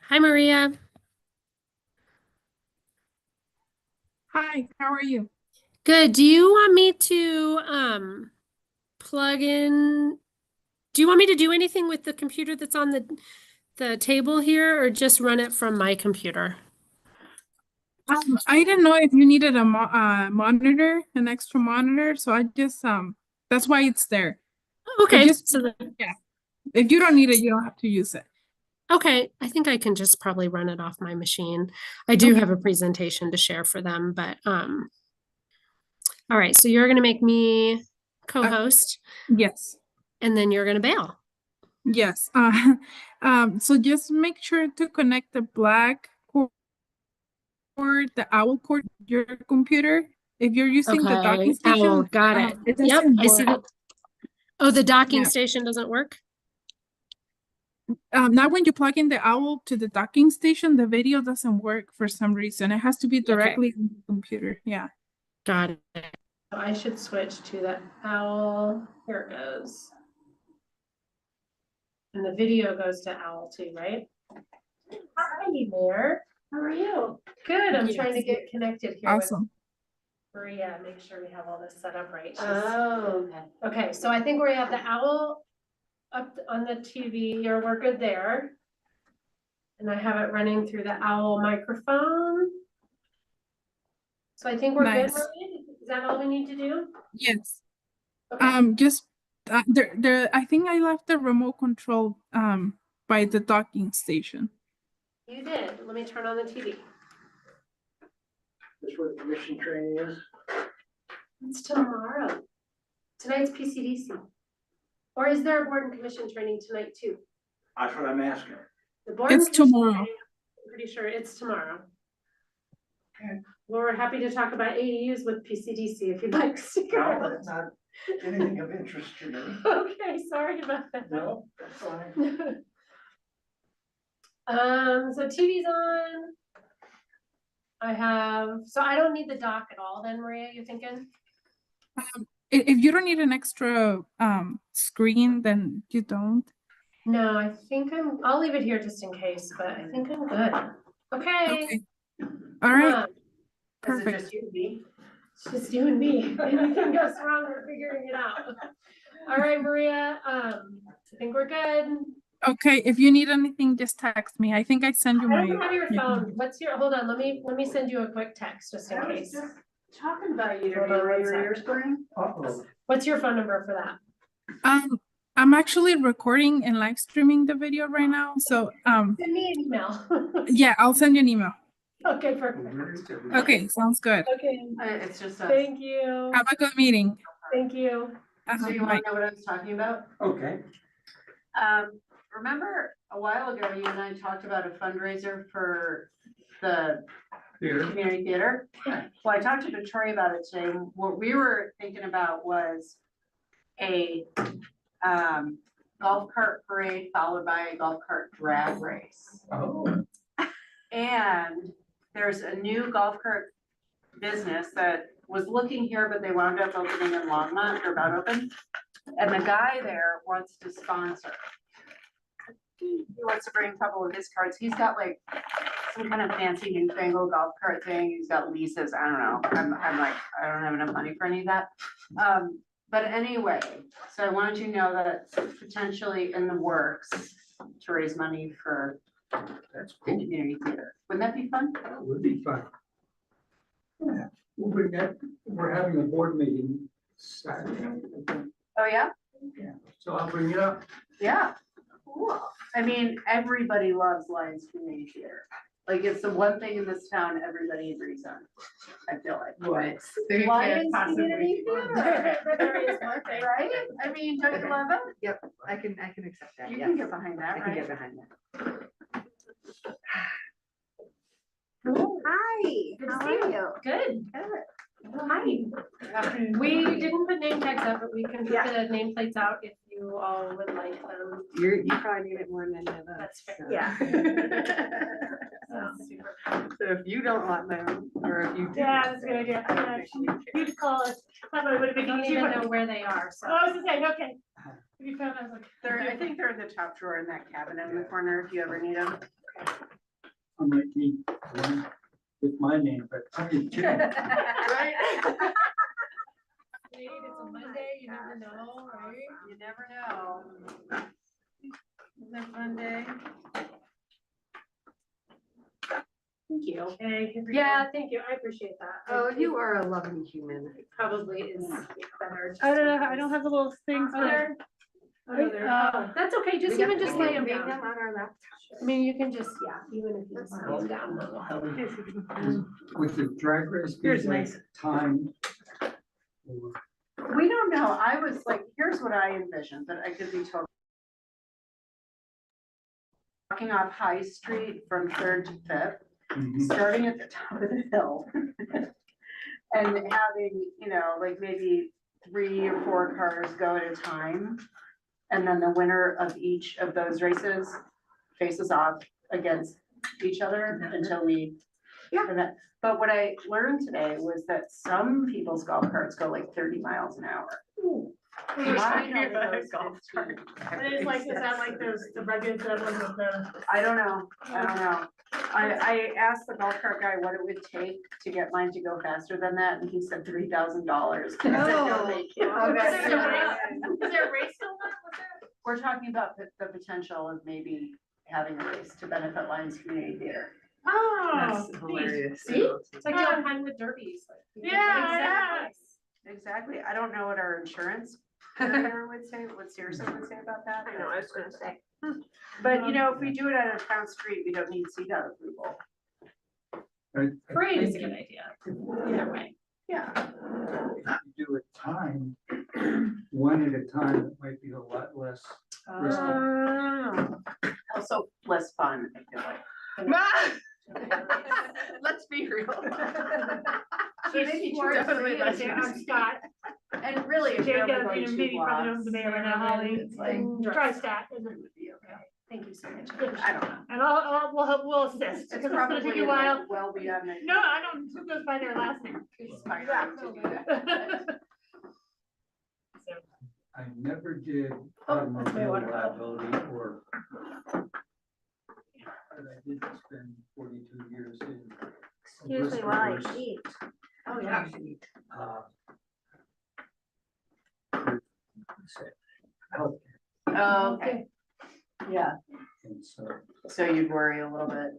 Hi, Maria. Hi, how are you? Good. Do you want me to plug in? Do you want me to do anything with the computer that's on the table here, or just run it from my computer? I didn't know if you needed a monitor, an extra monitor, so I just that's why it's there. But Okay. just yeah, if you don't need it, you don't have to use it. Okay. I think I can just probably run it off my machine. I do Okay. have a presentation to share for them, but all right. So you're gonna make me Uh, co-host, yes, and then you're gonna bail. yes. So just make sure to connect the black cord, the owl cord, to your computer. If you're using the docking Okay. Oh, station, got it. it Yep. doesn't I see work. that. Oh, the docking Yeah. station doesn't work? Now when you plug in the owl to the docking station, the video doesn't work for some reason. It has to be Okay. directly in the computer. Yeah. Got it. So I should switch to the owl. Here it goes. And the video goes to owl too, right? Hi there. How are you? Good. I'm trying to Yes. get connected here with Awesome. Maria. Make sure we have all this set up right. Oh, okay. Okay, so I think we have the owl up on the TV, or we're good there. And I have it running through the owl microphone. So I think we're good, Nice. Maria. Is that all we need to do? Yes. Okay. Just I think I left the remote control by the docking station. You did. Let me turn on the TV. That's where the commission training is. It's tomorrow. Tonight's PCDC. Or is there a board and commission training tonight too? That's what I'm asking. The board and It's commission tomorrow. training, I'm pretty sure it's tomorrow. Okay. Well, we're happy to talk about ADUs with PCDC if you'd like to stick No, around. that's not anything of interest to me. Okay, sorry about that. No, that's fine. So TV's on. So I don't need the dock at all then, Maria, you thinking? If you don't need an extra screen, then you don't. No, I'll leave it here just in case, but I think I'm good. Okay. Okay. All right. Um, Is it Perfect. just you and me? It's just you and me. Anything goes wrong, we're figuring it out. All right, Maria, I think we're good. Okay. If you need anything, just text me. I think I send you I my. don't have your phone. Hold on, let me send you a quick text just in case. Talking about you Hold on today, one your sec. ears burning? Uh-oh. What's your phone number for that? I'm actually recording and live streaming the video right now. So Send me an email. yeah, I'll send you an email. Okay, perfect. Okay, sounds good. Okay, It's just us. thank you. Have a good meeting. Thank you. So you Bye. wanna know what I was talking about? Okay. Remember a while ago, you and I talked about a fundraiser for the community theater? Well, I talked to Victoria about it today. What we were thinking about was a golf cart parade followed by a golf cart drag race. Oh. And there's a new golf cart business that was looking here, but they wound up opening in Longmont, they're about open. And the guy there wants to sponsor. He wants to bring a couple of his carts. He's got like some kind of fancy newfangled golf cart thing. He's got leases. I don't know. I'm like, I don't have enough money for any of that. But anyway, so I wanted you to know that it's potentially in the works to raise money for That's the cool. community theater. Wouldn't that be fun? That would be fun. Yeah, we're having a board meeting Saturday. Oh, yeah? Yeah, so I'll bring it up. Yeah. Cool. I mean, everybody loves Lions Community Theater. Like, it's the one thing in this town everybody agrees on, I feel like. Right. Lions Community Theater. Right? I mean, don't you love it? Yep, I can accept that, You yes. can get behind that, I can get right? behind that. Cool. Hi, Good to how see are you. you? Good. Hi. We didn't put name tags up, but we can put the nameplates out if you all would like them. You probably need it more than any of us. That's fair. so. Yeah. Super. So if you don't want them, or if you do. Yeah, want that's a good them, idea. I Yeah, appreciate it. you'd call us. That would have We been don't easier. even know where they are, so. Oh, I was just saying, okay. If you found, I was like. I think they're in the top drawer in that cabinet in the corner if you ever need them. unlike me, one with my name, but I did too. Right? It's a Monday, you never know, right? You never know. Is that Monday? Thank you. Yeah, thank you, I appreciate that. Oh, you are a loving human. Probably is better. I don't know, I don't have the little things Oh, for. there? Oh, there. Oh, that's okay, just even just lay them Read down. them on our laptop. I mean, you can just, yeah, even if you just lay them down, then we'll help. With the drag race, Here's being like nice. time. or- We don't know. I was like, here's what I envisioned, but I could be totally. Walking off High Street from Third to Fifth, Mhm. starting at the top of the hill. And having, like maybe 3 or 4 cars go at a time. And then the winner of each of those races faces off against each other until we. Yeah. But what I learned today was that some people's golf carts go like 30 miles an hour. Mine only goes 15. And it's like, is that like those, the rugged, the ones with the? I don't know. I asked the golf cart guy what it would take to get mine to go faster than that, and he said $3,000. Oh. Okay. Is there a race still on? What's that? We're talking about the potential of maybe having a race to benefit Lions Community Theater. Oh. That's hilarious. See? It's like doing Pinewood derbies. like, you know, Yeah, Exactly. I don't know what our insurance carrier would say, what Searson would say about that. I know, I was gonna say. But if we do it on a town street, we don't need CDOT approval. I Parade is a think good idea, either way. Yeah. If you do a time, one at a time, it might be a lot less. Also less fun, I feel like. Let's be real. Maybe two Definitely less I'm Scott. And really, if Jay you're got only a going 2 meeting probably blocks, over the mayor right now, Holly. it's like, Try stat. And it would be okay. Thank you so much. I don't know. we'll assist. It's Because it's gonna take probably you a while. like well beyond my. No, I don't, who goes by their last name? Time to do that. I never did Oh, that's my automobile water liability or. But I did spend 42 years in. Excuse me while I eat. Oh, yeah. Healthcare, Oh, okay. Yeah, and so, so you'd worry a little bit.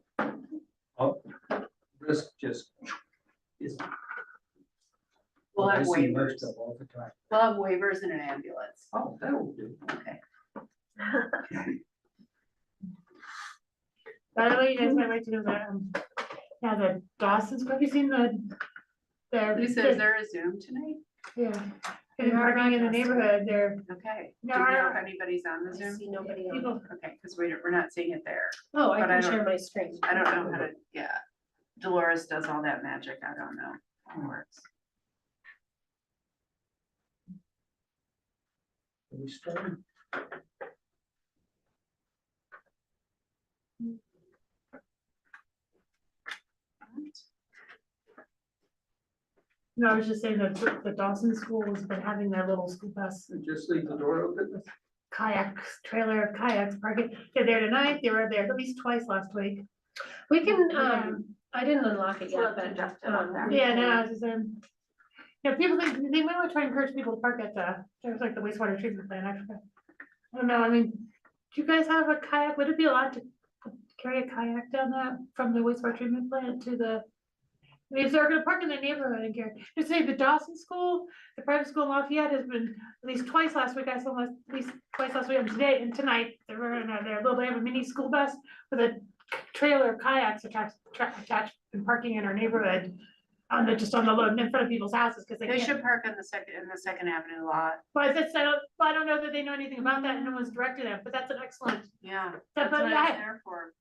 risk just is. We'll I have see waivers. most of all the time. We'll have waivers in an ambulance. Oh, that will do. Okay. By the way, you guys might like to know that, yeah, the Dawson's, have you seen Lisa, is there a Zoom tonight? yeah. And parking in the neighborhood, they're, Okay. Do No, you I know don't- if anybody's on the I Zoom? see nobody on. people, Okay, because we're not seeing it there. Oh, I But I can don't- share my screen. I don't know how to, yeah. Dolores does all that magic. I don't know how it works. We started. no, I was just saying that the Dawson School has been having their little school bus Just leave the door open. kayaks, trailer of kayaks parking. They're there tonight, they were there at least twice last week. We can, Yeah. I didn't unlock it Well, yet, that's but, Justin on there. Yeah, no, I was just, yeah, people think, they might want to try and encourage people to park at there's like the wastewater treatment plant, actually. I don't know, I mean, do you guys have a kayak? Would it be allowed to carry a kayak down that from the wastewater treatment plant to the? I mean, if they're gonna park in the neighborhood and carry, just say the Dawson School, the private school in Lafayette has been at least twice last week, I saw at least twice last week, and today and tonight, they're running their little, they have a mini school bus with a trailer of kayaks attached and parking in our neighborhood. Just on the load in front of people's houses, because they They can't. should park in the Second Avenue lot. But that's, I don't know that they know anything about that, and no one's directed them, but that's an excellent, Yeah, That- that's but what I- it's there for.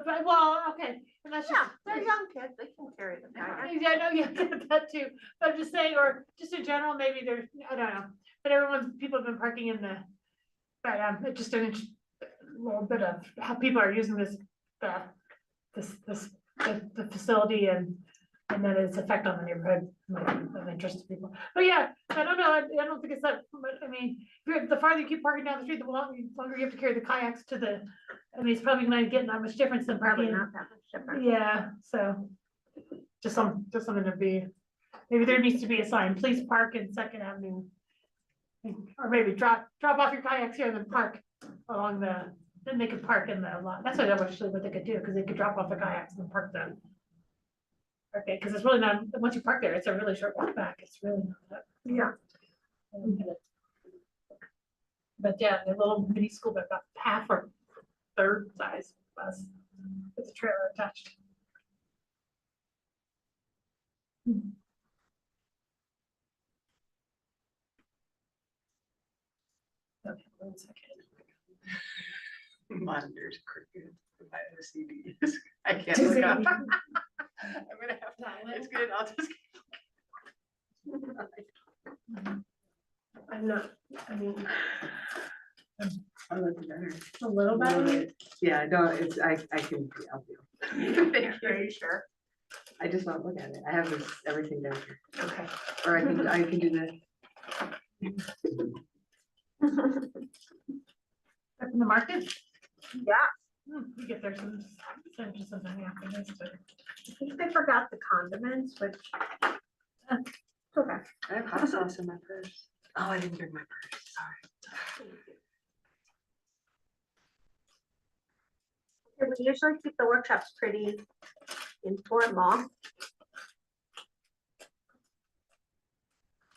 but, well, okay, and that's just. Yeah, they're young kids, they can carry the kayak. Yeah, I know, yeah, that too, but I'm just saying, or just in general, maybe there's, I don't know, but people have been parking in the. But, it just a little bit of how people are using this, the facility and And then its effect on the neighborhood might be of interest to people. But yeah, I don't know, I don't think it's that, but I mean, the farther you keep parking down the street, the longer you have to carry the kayaks to the, I mean, it's probably not getting that much difference than Probably parking. not that much different. Yeah, so, just something to be, maybe there needs to be a sign, please park in Second Avenue. Or maybe drop off your kayaks here and then park along then they could park in the lot, that's actually what they could do, because they could drop off the kayaks and park them. Okay, because it's really not, once you park there, it's a really short walk back, it's really not that. Yeah. But yeah, the little mini school, but about half or third size bus with a trailer attached. Okay, 1 second. Monitors, cricket, I have CDs. I can't look up. I'm gonna have, it's good, I'll just. I'm not, I mean, I'll look better. a little better. Yeah, no, it's, I can, I'll do. Are you sure? I just won't look at it. I have this, everything down here. Okay. Or I can do this. Up in the market? Yeah, We get there some, something after this, but. I think they forgot the condiments, which. Okay. I have hot sauce in my purse. Oh, I didn't bring my purse, sorry. We usually keep the workshops pretty informal.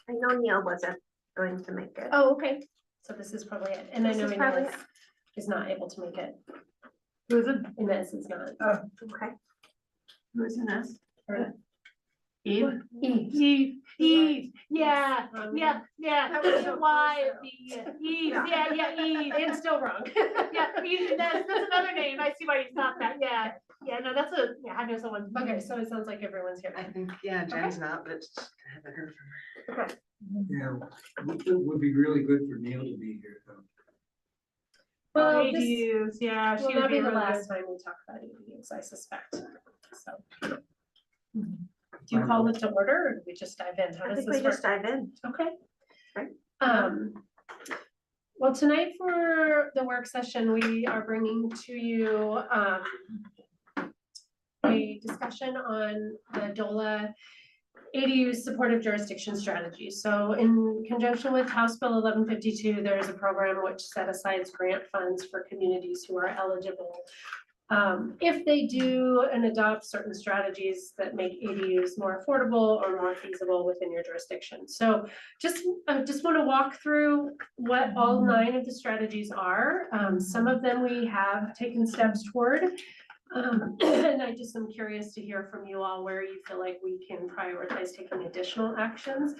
I know Neil wasn't going to make it. Oh, okay. So this is probably it. And I This know is probably Inez is not able to make it. Who is it? Inez is not. Okay. Who's in this? Or- Eve? Eve, yeah, yeah, That was so why, close, Eve, Yeah. yeah, Eve. And still wrong. Yeah, Eve, that's another name, I see why you stopped that, yeah, no, that's I know someone. Okay, so it sounds like everyone's here. I think, yeah, Jen's not, but I haven't heard from her. Yeah, it would be really good for Neil to be here, though. Well, this ADUs, yeah, she will would not be be the really last good. time we talk about ADUs, I suspect. So. Do you call it to order or do we just dive in? How I does think we this just work? dive in. Okay. Okay. Well, tonight for the work session, we are bringing to you, a discussion on the DOLA ADU supportive jurisdiction strategy. So in conjunction with House Bill 1152, there is a program which set aside grant funds for communities who are eligible. If they do and adopt certain strategies that make ADUs more affordable or more feasible within your jurisdiction. So I just want to walk through what all 9 of the strategies are. Some of them we have taken steps toward. And I just am curious to hear from you all where you feel like we can prioritize taking additional actions.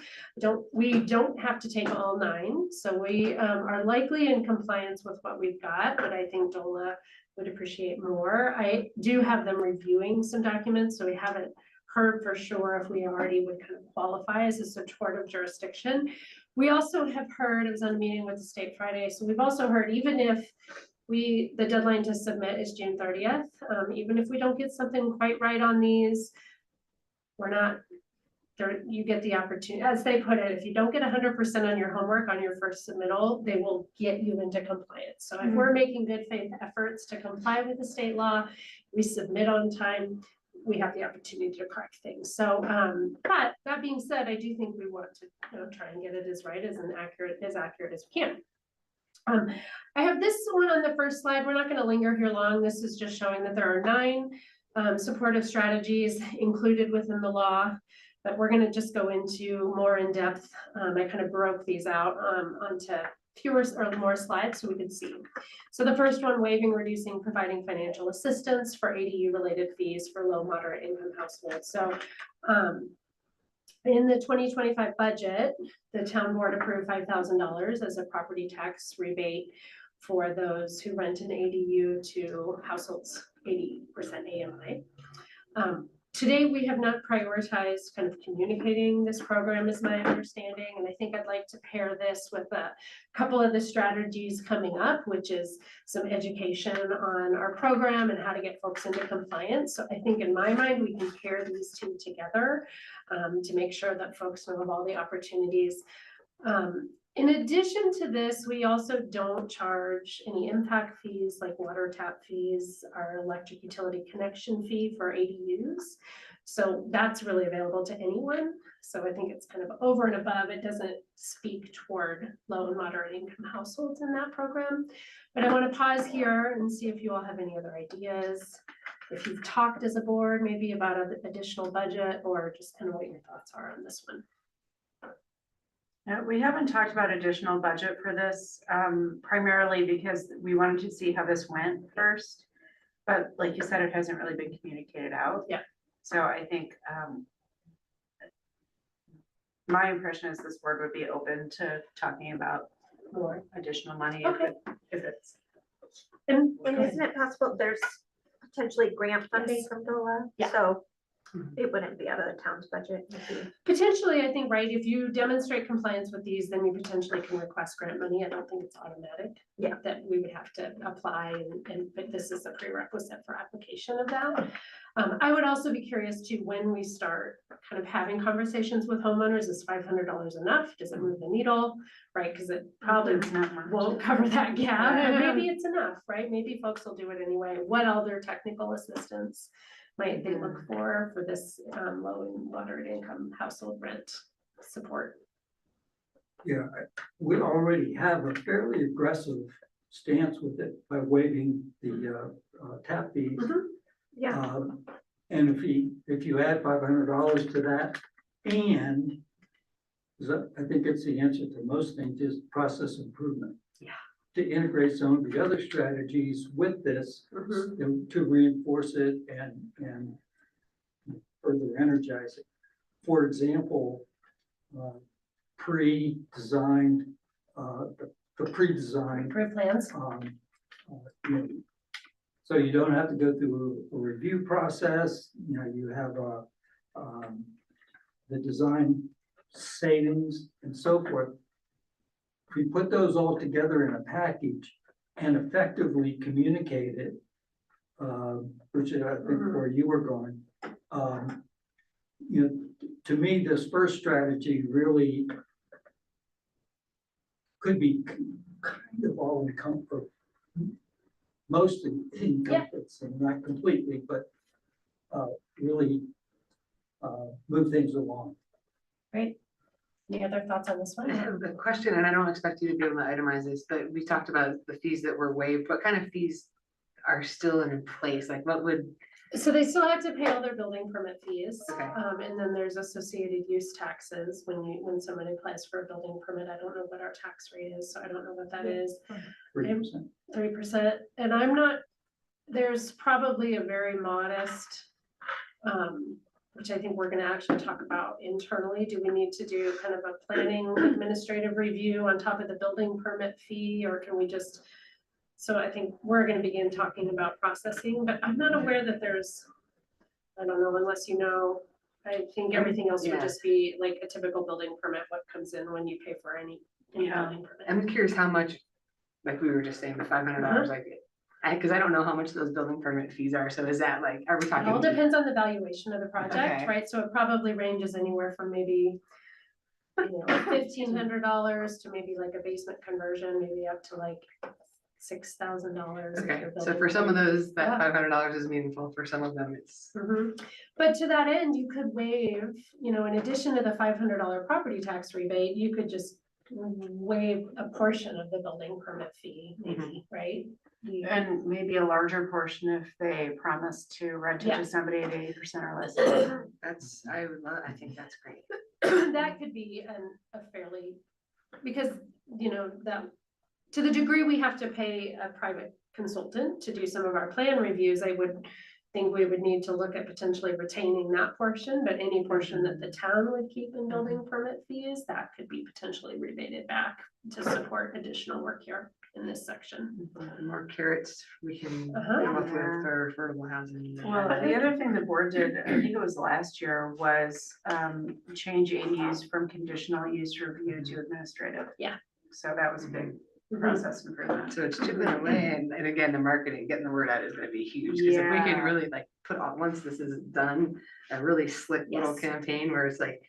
We don't have to take all 9, so we are likely in compliance with what we've got, but I think DOLA would appreciate more. I do have them reviewing some documents, so we haven't heard for sure if we already would kind of qualify as a supportive jurisdiction. We also have heard, I was on a meeting with the state Friday, so we've also heard even if the deadline to submit is June 30th, even if we don't get something quite right on these, we're not, there, you get the opportunity, as they put it, if you don't get 100% on your homework on your first submittal, they will get you into compliance. So if we're making good faith efforts to comply with the state law, we submit on time, we have the opportunity to correct things. So, but that being said, I do think we want to try and get it as right as accurate as we can. I have this one on the first slide. We're not going to linger here long. This is just showing that there are 9 supportive strategies included within the law, but we're going to just go into more in depth. I kind of broke these out onto fewer or more slides so we could see. So the first one, waiving, reducing, providing financial assistance for ADU related fees for low, moderate income households. So in the 2025 budget, the town board approved $5,000 as a property tax rebate for those who rent an ADU to households 80% AMI. Today, we have not prioritized kind of communicating this program is my understanding, and I think I'd like to pair this with a couple of the strategies coming up, which is some education on our program and how to get folks into compliance. So I think in my mind, we can pair these two together to make sure that folks know of all the opportunities. In addition to this, we also don't charge any impact fees like water tap fees, our electric utility connection fee for ADUs. So that's really available to anyone. So I think it's kind of over and above. It doesn't speak toward low and moderate income households in that program. But I want to pause here and see if you all have any other ideas. If you've talked as a board, maybe about an additional budget or just kind of what your thoughts are on this one. We haven't talked about additional budget for this, primarily because we wanted to see how this went first. But like you said, it hasn't really been communicated out. Yeah. So I think, my impression is this board would be open to talking about more additional money if it's. And isn't it possible there's potentially grant funding Yes. from DOLA? Yeah. So it wouldn't be out of the town's budget. It'd be- potentially, I think, right, if you demonstrate compliance with these, then you potentially can request grant money. I don't think it's automatic. Yeah. That we would have to apply but this is a prerequisite for application of that. I would also be curious too, when we start kind of having conversations with homeowners, is $500 enough? Does it move the needle? Right, because it probably It's not much. won't cover that gap, Yeah. but maybe it's enough, right? Maybe folks will do it anyway. What other technical assistance might they look for this low and moderate income household rent support? Yeah, we already have a fairly aggressive stance with it by waiving the tap fees. Mhm. Yeah, And if you add $500 to that, and I think it's the answer to most things, is process improvement. Yeah. To integrate some of the other strategies with this, to reinforce it and further energize it. For example, pre-designed, the pre-designed Approved plans? you know, so you don't have to go through a review process, you know, you have the design savings and so forth. If we put those all together in a package and effectively communicate it, which I think where you were going, you know, to me, this first strategy really could be kind of all encompassing, mostly encompassing, not completely, but really move things along. Great. Any other thoughts on this I one? have a question, and I don't expect you to be able to itemize this, but we talked about the fees that were waived. What kind of fees are still in place? Like what would, So they still have to pay all their building permit fees. Okay. And then there's associated use taxes when someone applies for a building permit. I don't know what our tax rate is, so I don't know what that is. 3%. 3%, and I'm not, there's probably a very modest, which I think we're gonna actually talk about internally. Do we need to do kind of a planning administrative review on top of the building permit fee, or can we just? So I think we're gonna begin talking about processing, but I'm not aware that there's, I don't know, unless you know, I think everything else would Yeah. just be like a typical building permit, what comes in when you pay for any Yeah. building permit. I'm curious how much, like we were just saying, the $500, like, cause I don't know how much those building permit fees are. So is that like, are we It all talking? depends on the valuation of the project, Okay. right? So it probably ranges anywhere from maybe, $1,500 to maybe like a basement conversion, maybe up to like $6,000. Okay, so for some of those, that Yeah. $500 is meaningful. For some of them, it's. But to that end, you could waive, in addition to the $500 property tax rebate, you could just waive a portion of the building permit fee, maybe, right? And maybe a larger portion if they promise to rent it Yeah. to somebody at 80% or less. That's, I think that's great. That could be a fairly, because, that, to the degree we have to pay a private consultant to do some of our plan reviews, I would think we would need to look at potentially retaining that portion, but any portion that the town would keep in building permit fees, that could be potentially rebated back to support additional work here in this section. The more carrots we can Uh-huh. come up with for affordable housing. Well, the other thing the board did, I think it was last year, was change ADUs from conditional use review to administrative. Yeah. So that was a big process improvement. So it's chipping away, and again, the marketing, getting the word out is gonna be huge, because if we can Yeah. really like put on, once this is done, a really slick little Yes. campaign where it's like,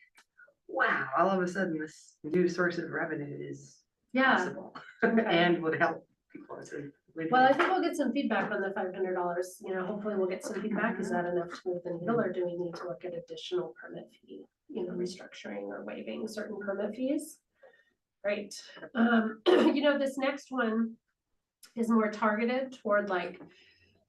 wow, all of a sudden this new source of revenue is Yeah, possible Okay. and would help people. It's a way to well, I go. think we'll get some feedback on the $500, you know, hopefully we'll get some feedback, is that enough to move the needle, or do we need to look at additional permit fee, you know, restructuring or waiving certain permit fees? Right, you know, this next one is more targeted toward like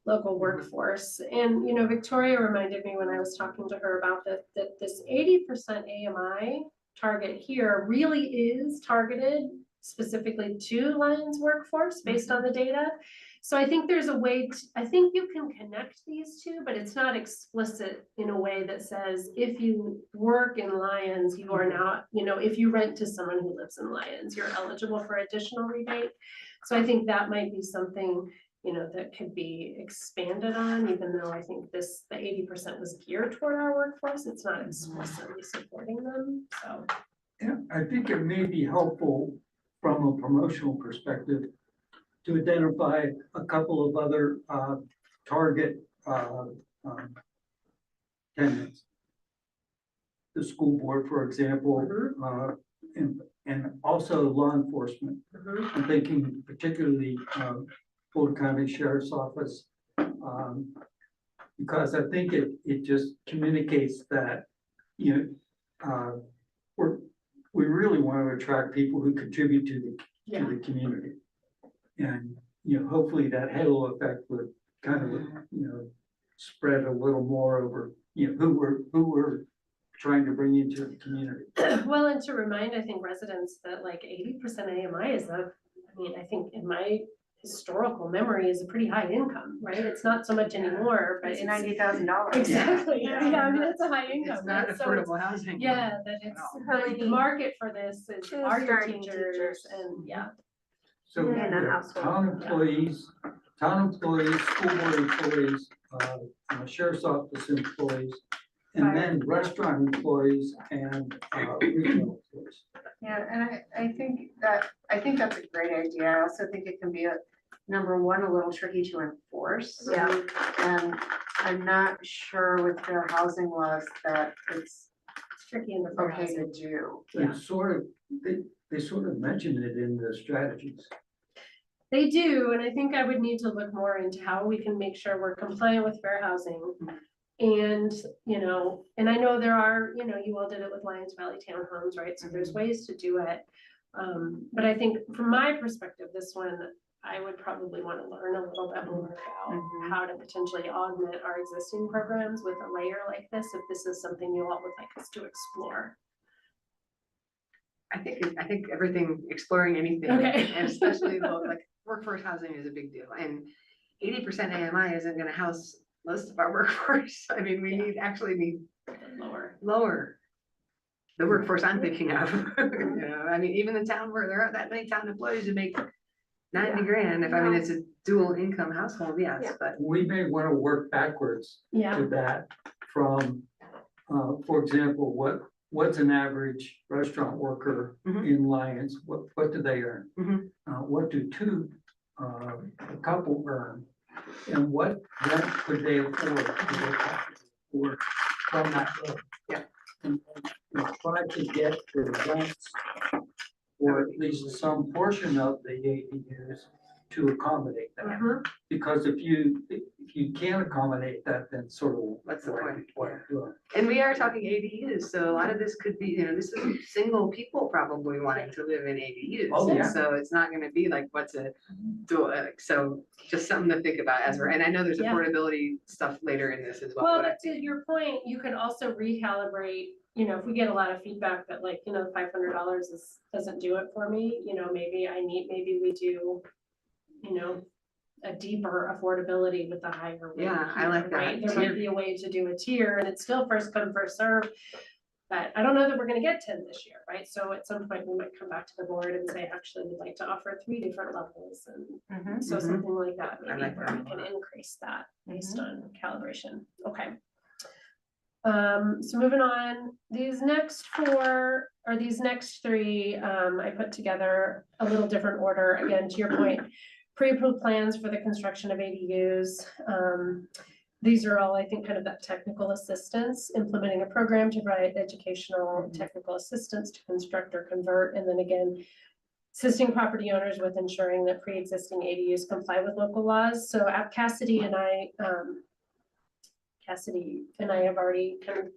local workforce. And, you know, Victoria reminded me when I was talking to her about that, that this 80% AMI target here really is targeted specifically to Lions workforce based on the data. So I think there's a way to, I think you can connect these two, but it's not explicit in a way that says, if you work in Lions, you are not, you know, if you rent to someone who lives in Lions, you're eligible for additional rebate. So I think that might be something, you know, that could be expanded on, even though I think the 80% was geared toward our workforce, it's not explicitly supporting them, so. Yeah, I think it may be helpful from a promotional perspective to identify a couple of other target tenants. The school board, for example, and also law enforcement. I'm thinking particularly Boulder County Sheriff's Office. Because I think it just communicates that, you know, we really want to attract people who contribute to the community. And, you know, hopefully that halo effect would kind of, you know, spread a little more over, you know, who we're trying to bring into the community. Well, and to remind, I think, residents that like 80% AMI is I mean, I think in my historical memory is a pretty high income, right? It's not so much anymore, but It's it's $90,000. exactly, Yeah. yeah, I mean, it's a high income. It's not right? So it's- affordable housing. Yeah, that it's, the market for this is Two our starting teachers teachers. and, yeah. So In a yeah, household. town employees, school board employees, sheriff's office employees, and then restaurant employees and retail employees. Yeah, and I think that's a great idea. I also think it can be number one, a little tricky to enforce. Yeah. And I'm not sure with fair housing laws that it's It's tricky in the fair okay to housing. do. Yeah. It's sort of, they sort of mention it in the strategies. They do, and I think I would need to look more into how we can make sure we're compliant with fair housing. And, you know, and I know there are, you know, you all did it with Lions Valley Townhomes, right? So there's ways to do it. But I think from my perspective, this one, I would probably want to learn a little bit more about how to potentially augment our existing programs with a layer like this, if this is something you all would like us to explore. I think everything, exploring anything, Okay. and especially like workforce housing is a big deal, and 80% AMI isn't gonna house most of our workforce. I mean, we need lower the workforce I'm thinking of. You know, I mean, even the town where there aren't that many town employees who make 90 grand, if I mean, it's a dual income household, yes, Yeah. but. We may want to work backwards Yeah, to that from, for example, what's an average restaurant worker Mhm. in Lions? What do they earn? Mhm. What do a couple earn? And what rent could they afford or from that road? Yeah. And try to get the rents or at least some portion of the ADUs to accommodate that. Mhm. Because if you can't accommodate that, then sort of. What's the point? What doing? And we are talking ADUs, so a lot of this could be, you know, this is single people probably wanting to live in ADUs. Oh, and yeah. So it's not gonna be like, what's a dual, so just something to think about as we're, and I know there's Yeah. affordability stuff later in this as well. well, but I but to your point, you could also recalibrate, you know, if we get a lot of feedback that like, you know, $500 doesn't do it for me, you know, maybe we do, you know, a deeper affordability with the higher rate. Yeah, I like that. Right, there might be a way to do a tier, and it's still first come, first serve. But I don't know that we're gonna get 10 this year, right? So at some point, we might come back to the board and say, actually, we'd like to offer 3 different levels, and so Mhm. something like that, I maybe like where that we a can lot. increase that based on calibration, okay. So moving on, these next 4, or these next 3, I put together a little different order, again, to your point. Pre-approved plans for the construction of ADUs. These are all, I think, kind of that technical assistance, implementing a program to provide educational, technical assistance to construct or convert, and then again, assisting property owners with ensuring that pre-existing ADUs comply with local laws. So Cassidy and I have already kind of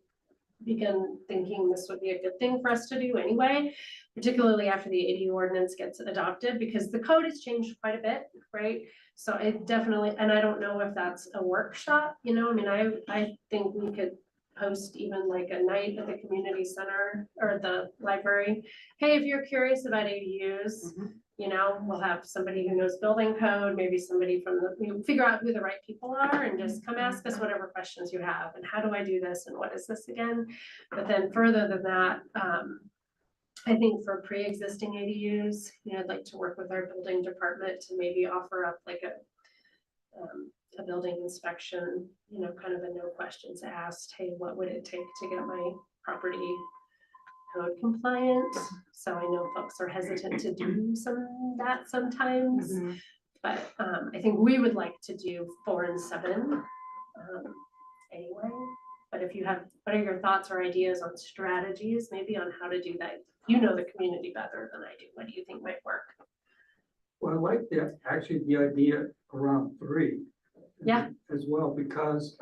begun thinking this would be a good thing for us to do anyway, particularly after the ADU ordinance gets adopted, because the code has changed quite a bit, right? So it definitely, and I don't know if that's a workshop, I mean, I think we could host even like a night at the community center or the library. Hey, if you're curious about ADUs, we'll have somebody who knows building code, maybe somebody from figure out who the right people are and just come ask us whatever questions you have, and how do I do this, and what is this again? But then further than that, I think for pre-existing ADUs, I'd like to work with our building department to maybe offer up like a building inspection, kind of a no questions asked, hey, what would it take to get my property code compliant? So I know folks are hesitant to do that sometimes, but I think we would like to do 4 and 7 anyway. But if you have, what are your thoughts or ideas on strategies, maybe on how to do that? You know the community better than I do. What do you think might work? Well, I like actually the idea around 3. Yeah. As well, because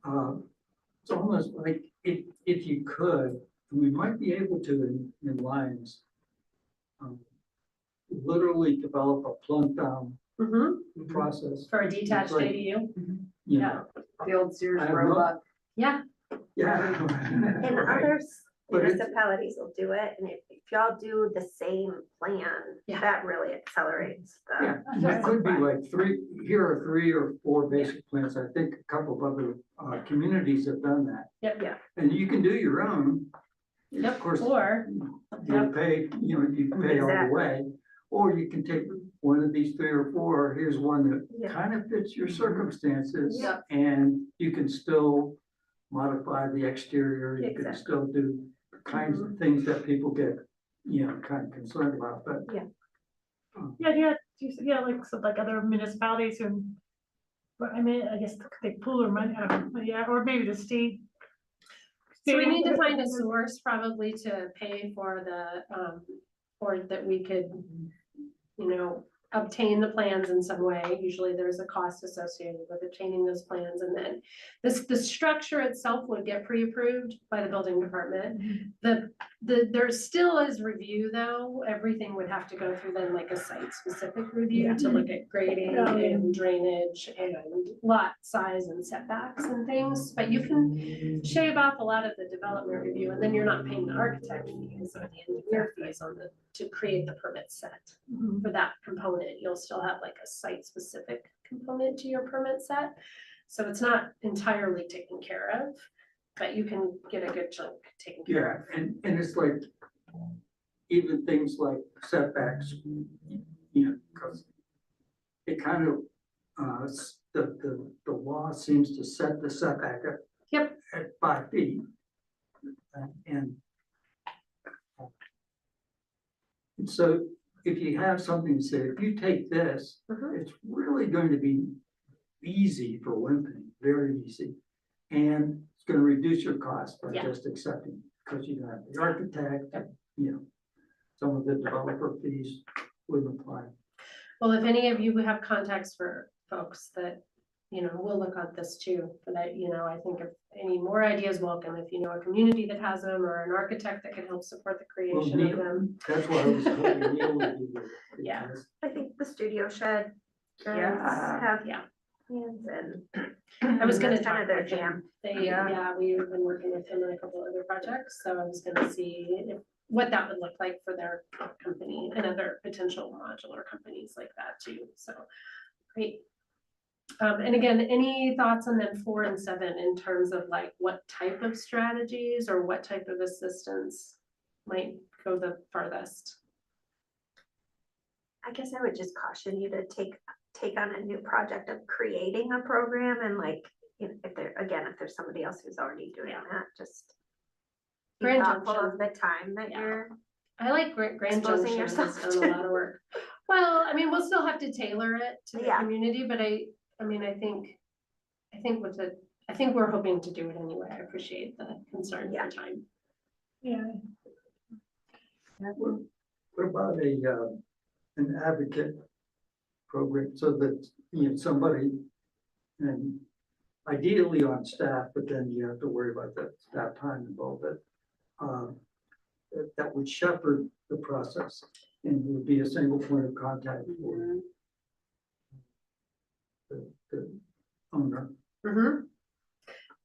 it's almost like if you could, we might be able to in Lions, literally develop a plunk down process. For a detached Like, ADU? You know, The old Sears I have no- robot. Yeah, yeah. And Right. other But it's- municipalities will do it, and if y'all do the same plan, Yeah. that really accelerates the. Yeah, and it could be like 3, here are 3 or 4 basic plans. I think a couple of other communities have done that. yep, Yeah. And you can do your own. Of yep, course, or, you'll pay, you pay all the Exactly. way. Or you can take one of these 3 or 4, here's one that Yeah. kind of fits your circumstances. Yep. And you can still modify the exterior, you can Exactly. still do the kinds of things that people get, kind of concerned about, but. Yeah. Yeah, like, so like other municipalities who, but I mean, I guess they pool their money, I don't know, yeah, or maybe the state. so we need to find a source probably to pay for the, or that we could, obtain the plans in some way. Usually there's a cost associated with obtaining those plans, and then the structure itself would get pre-approved by the building department. There still is review though. Everything would have to go through then like a site-specific review to look at grading and drainage and lot size and setbacks and things. But you can shave off a lot of the development review, and then you're not paying the architect fees or the engineer fees to create the permit set for that component. You'll still have like a site-specific component to your permit set. So it's not entirely taken care of, but you can get a good chunk taken care Yeah, and it's like, even things like setbacks, because it kind of, the law seems to set the setback at. Yep. At 5 feet. And so if you have something to say, if you take this, Mhm. it's really going to be easy for Wimpy, very easy. And it's gonna reduce your cost by Yeah. just accepting, because you have the architect, some of the developer fees wouldn't apply. Well, if any of you have contacts for folks that, we'll look at this too, but I think if any more ideas, welcome. If you know a community that has them or an architect that can help support the Well, creation of Neil, them. that's why I was hoping Neil would do it. Yeah. because- I think the studio shed does Yeah. have Yeah. hands and. I was gonna That's kind talk of their with them. jam. Yeah, we've been working with them on a couple other projects, so I was gonna see what that would look like for their company and other potential modular companies like that too, so. Great, And again, any thoughts on then 4 and 7 in terms of like what type of strategies or what type of assistance might go the farthest? I guess I would just caution you to take on a new project of creating a program and like, if there's somebody else who's already doing that, just be Grand thoughtful Junction. of the time that Yeah. you're, I like Grand Exposing Junction has yourself done a lot of work. Well, I mean, we'll still have to tailor it to the Yeah. community, but I think we're hoping to do it anyway. I appreciate the concern Yeah. for time. Yeah, What about an advocate program so that, somebody, and ideally on staff, but then you have to worry about that staff time involved, that would shepherd the process and would be a single point of contact for the owner. Mhm.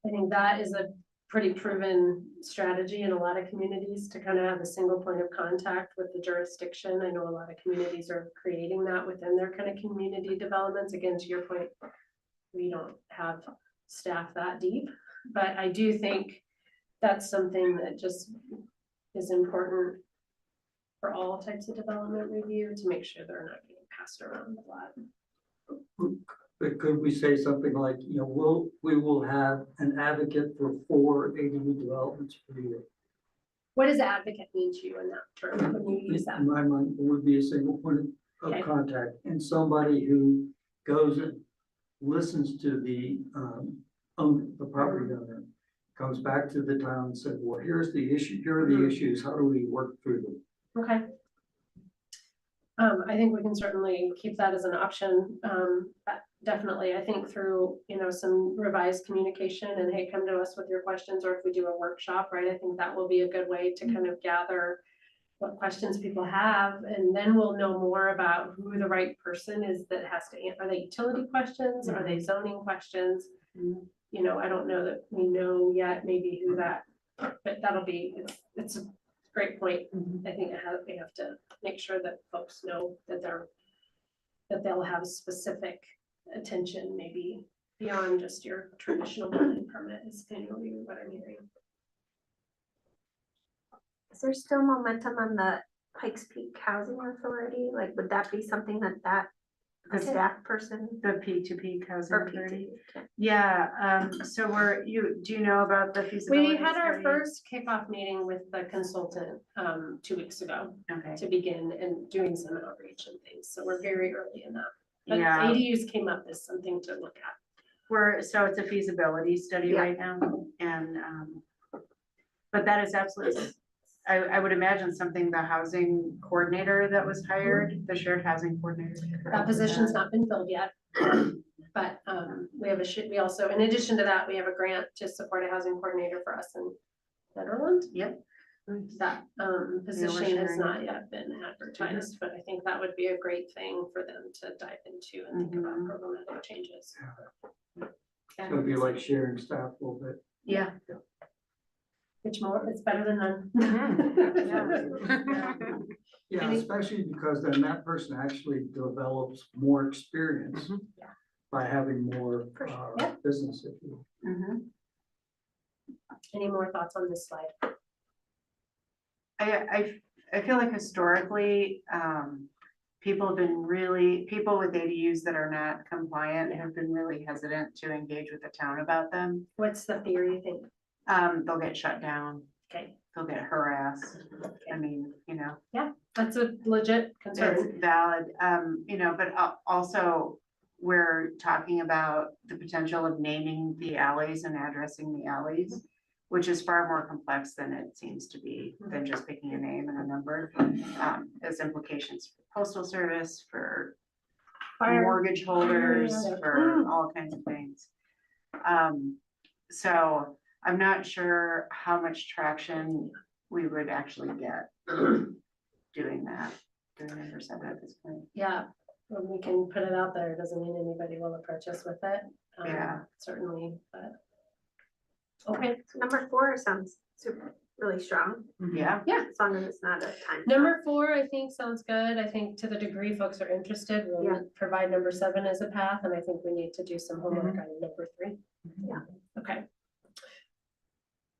I think that is a pretty proven strategy in a lot of communities to kind of have a single point of contact with the jurisdiction. I know a lot of communities are creating that within their kind of community developments. Again, to your point, we don't have staff that deep, but I do think that's something that just is important for all types of development review to make sure they're not getting passed around a lot. But could we say something like, we will have an advocate for 4 ADU developments per year? What does advocate mean to you in that term when you use that? In my mind, it would be a single point Okay. of contact and somebody who goes and listens to the property owner, comes back to the town and said, well, here's the issue, here are the issues, how do we work through them? Okay. I think we can certainly keep that as an option. Definitely, I think through, some revised communication and hey, come to us with your questions, or if we do a workshop, right? I think that will be a good way to kind of gather what questions people have, and then we'll know more about who the right person is that has to answer. Are they utility questions? Are they zoning questions? I don't know that we know yet maybe who that, but it's a great point. I think we have to make sure that folks know that they'll have specific attention, maybe beyond just your traditional building permit is kind of what I'm hearing. is there still momentum on the Pikes Peak Housing Authority? Like, would that be something that a Okay. staff person The P2P housing or authority. PT? Yeah, so do you know about the feasibility? We had our study? first kickoff meeting with the consultant 2 weeks ago Okay, to begin and doing some outreach and things. So we're very early in that. But yeah, ADUs came up as something to look at. so it's a feasibility study Yeah. right now, and, but that is absolutely, I would imagine something the housing coordinator that was hired, the shared housing coordinator. That position's not been filled yet. But we have we also, in addition to that, we have a grant to support a housing coordinator for us in Netherland. Yep. That position has sharing. not yet been advertised, but I think that would be a great thing for them to dive into and think about programmatic changes. So it'd be like sharing staff a little bit. Yeah. Which more, it's better than none. Yeah, Any- especially because then that person actually develops more experience Yeah. by having more For sure. Yeah. business, if you will. Mhm. Any more thoughts on this slide? I feel like historically, people with ADUs that are not compliant have been really hesitant to engage with the town about them. What's the theory you think? They'll get shut down, Okay, they'll get harassed. I mean, that's a legit it's concern. valid, but also we're talking about the potential of naming the alleys and addressing the alleys, which is far more complex than it seems to be, than just picking a name and a number. Has implications for postal service, for Fire. mortgage holders, Yeah. for all kinds of things. So I'm not sure how much traction we would actually get doing that, doing number 7 at this point. Yeah, when we can put it out there, doesn't mean anybody will approach us with it. Yeah. Certainly, but. Okay, So number 4 sounds super. really strong, Yeah. as long as it's not a time. Number 4, I think sounds good. I think to the degree folks are interested, Yeah. we'll provide number 7 as a path, and I think we need to do some homework on number 3. Yeah. Okay.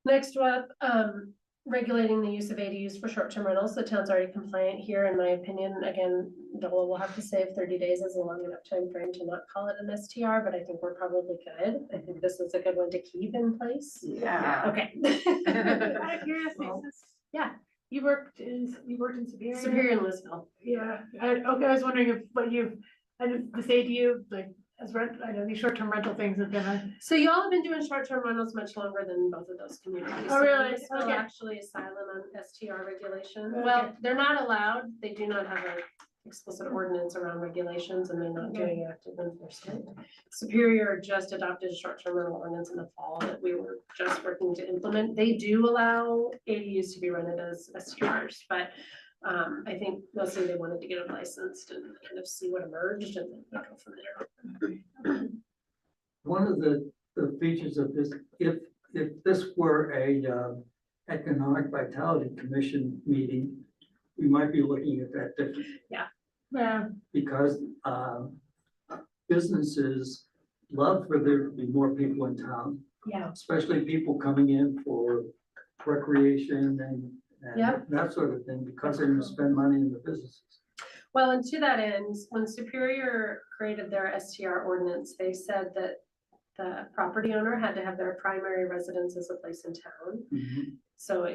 Next up, regulating the use of ADUs for short-term rentals. The town's already compliant here, in my opinion. Again, Dola will have to say if 30 days is a long enough time frame to not call it an STR, but I think we're probably good. I think this is a good one to keep in place. Yeah. Okay. Out of curiosity, Well, since yeah. you worked in Superior. Superior and Louisville. Yeah, okay, I was wondering if what you, I didn't say to you, like, as rent, I know these short-term rental things have been a. So y'all have been doing short-term rentals much longer than both of those communities. Oh, really? Louisville Okay. actually is silent on STR regulation. Okay. Well, they're not allowed. They do not have an explicit ordinance around regulations, and they're not doing active enforcement. Superior just adopted a short-term rental ordinance in the fall that we were just working to implement. They do allow ADUs to be rented as STRs, but I think mostly they wanted to get it licensed and kind of see what emerged and then we go from there. One of the features of this, if this were a economic vitality commission meeting, we might be looking at that differently. Yeah, Because businesses love for there to be more people in town, Yeah. especially people coming in for recreation and Yep. that sort of thing, because they're gonna spend money in the businesses. Well, and to that end, when Superior created their STR ordinance, they said that the property owner had to have their primary residence as a place in town. So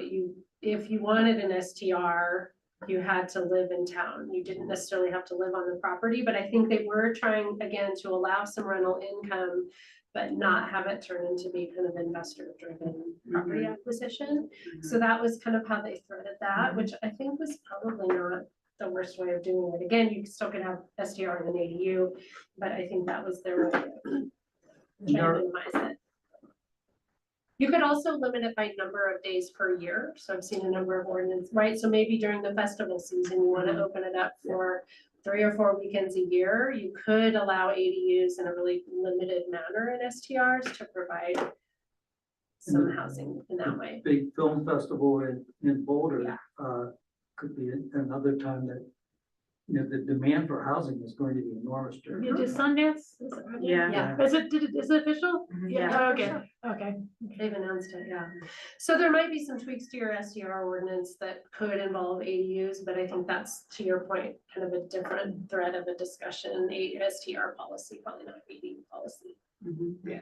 if you wanted an STR, you had to live in town. You didn't necessarily have to live on the property, but I think they were trying again to allow some rental income, but not have it turn into be kind of investor-driven property acquisition. So that was kind of how they threaded that, which I think was probably not the worst way of doing it. Again, you still could have STR and an ADU, but I think that was their way of trying to minimize it. You could also limit it by number of days per year. So I've seen a number of ordinance, right? So maybe during the festival season, you want to open it up for 3 or 4 weekends a year. You could allow ADUs in a really limited manner in STRs to provide some housing in that way. Big film festival in Boulder, Yeah. Could be another time that, you know, the demand for housing is going to be enormous during. you did Sundance? Is it- Yeah. Is it official? Yeah. Okay. They've announced it, yeah. So there might be some tweaks to your STR ordinance that could involve ADUs, but I think that's, to your point, kind of a different thread of a discussion, a STR policy, probably not ADU policy. Yeah.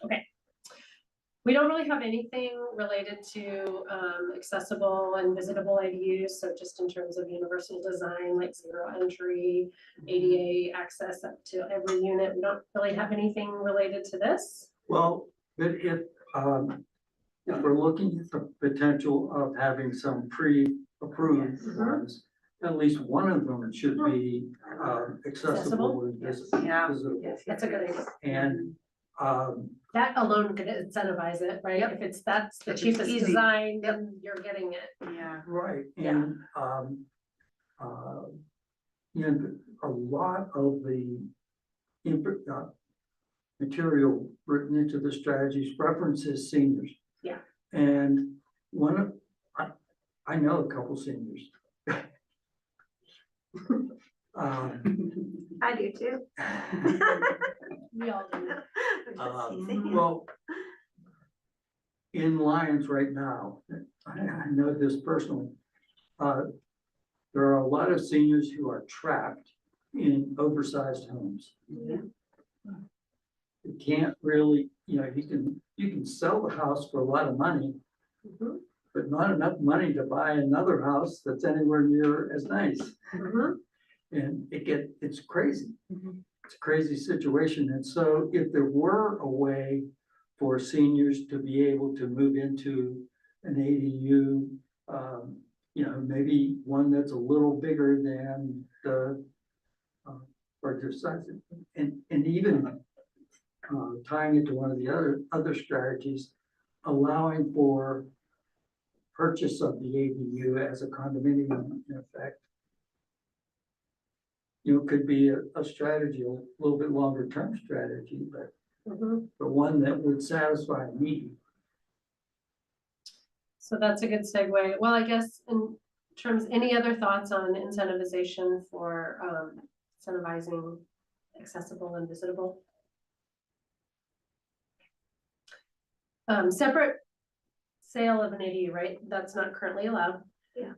Okay. We don't really have anything related to accessible and visitable ADUs, so just in terms of universal design, like zero entry, ADA access up to every unit, we don't really have anything related to this. Well, but if we're looking at the potential of having some pre-approved Yes. ones, at least one of them should be accessible and Yeah. visitable. That's a good idea. And That alone could incentivize it, right? Yep. If that's the If it's cheapest easy. design, then you're getting it. Yeah. right, Yeah. and you know, a lot of the material written into the strategies references seniors. Yeah. And I know a couple seniors. I do too. We all do. I'm just teasing. Well, in Lyons right now, I know this personally, there are a lot of seniors who are trapped in oversized homes. You can't really, you know, you can sell the house for a lot of money, Mhm. but not enough money to buy another house that's anywhere near as nice. Mhm. And it's crazy. Mhm. It's a crazy situation. And so if there were a way for seniors to be able to move into an ADU, you know, maybe one that's a little bigger than the, or their size, and even tying it to one of the other strategies, allowing for purchase of the ADU as a condominium in effect. You know, could be a strategy, a little bit longer term strategy, but Mhm. one that would satisfy a need. So that's a good segue. Well, I guess in terms, any other thoughts on incentivization for incentivizing accessible and visitable? Separate sale of an ADU, right? That's not currently allowed. Yeah.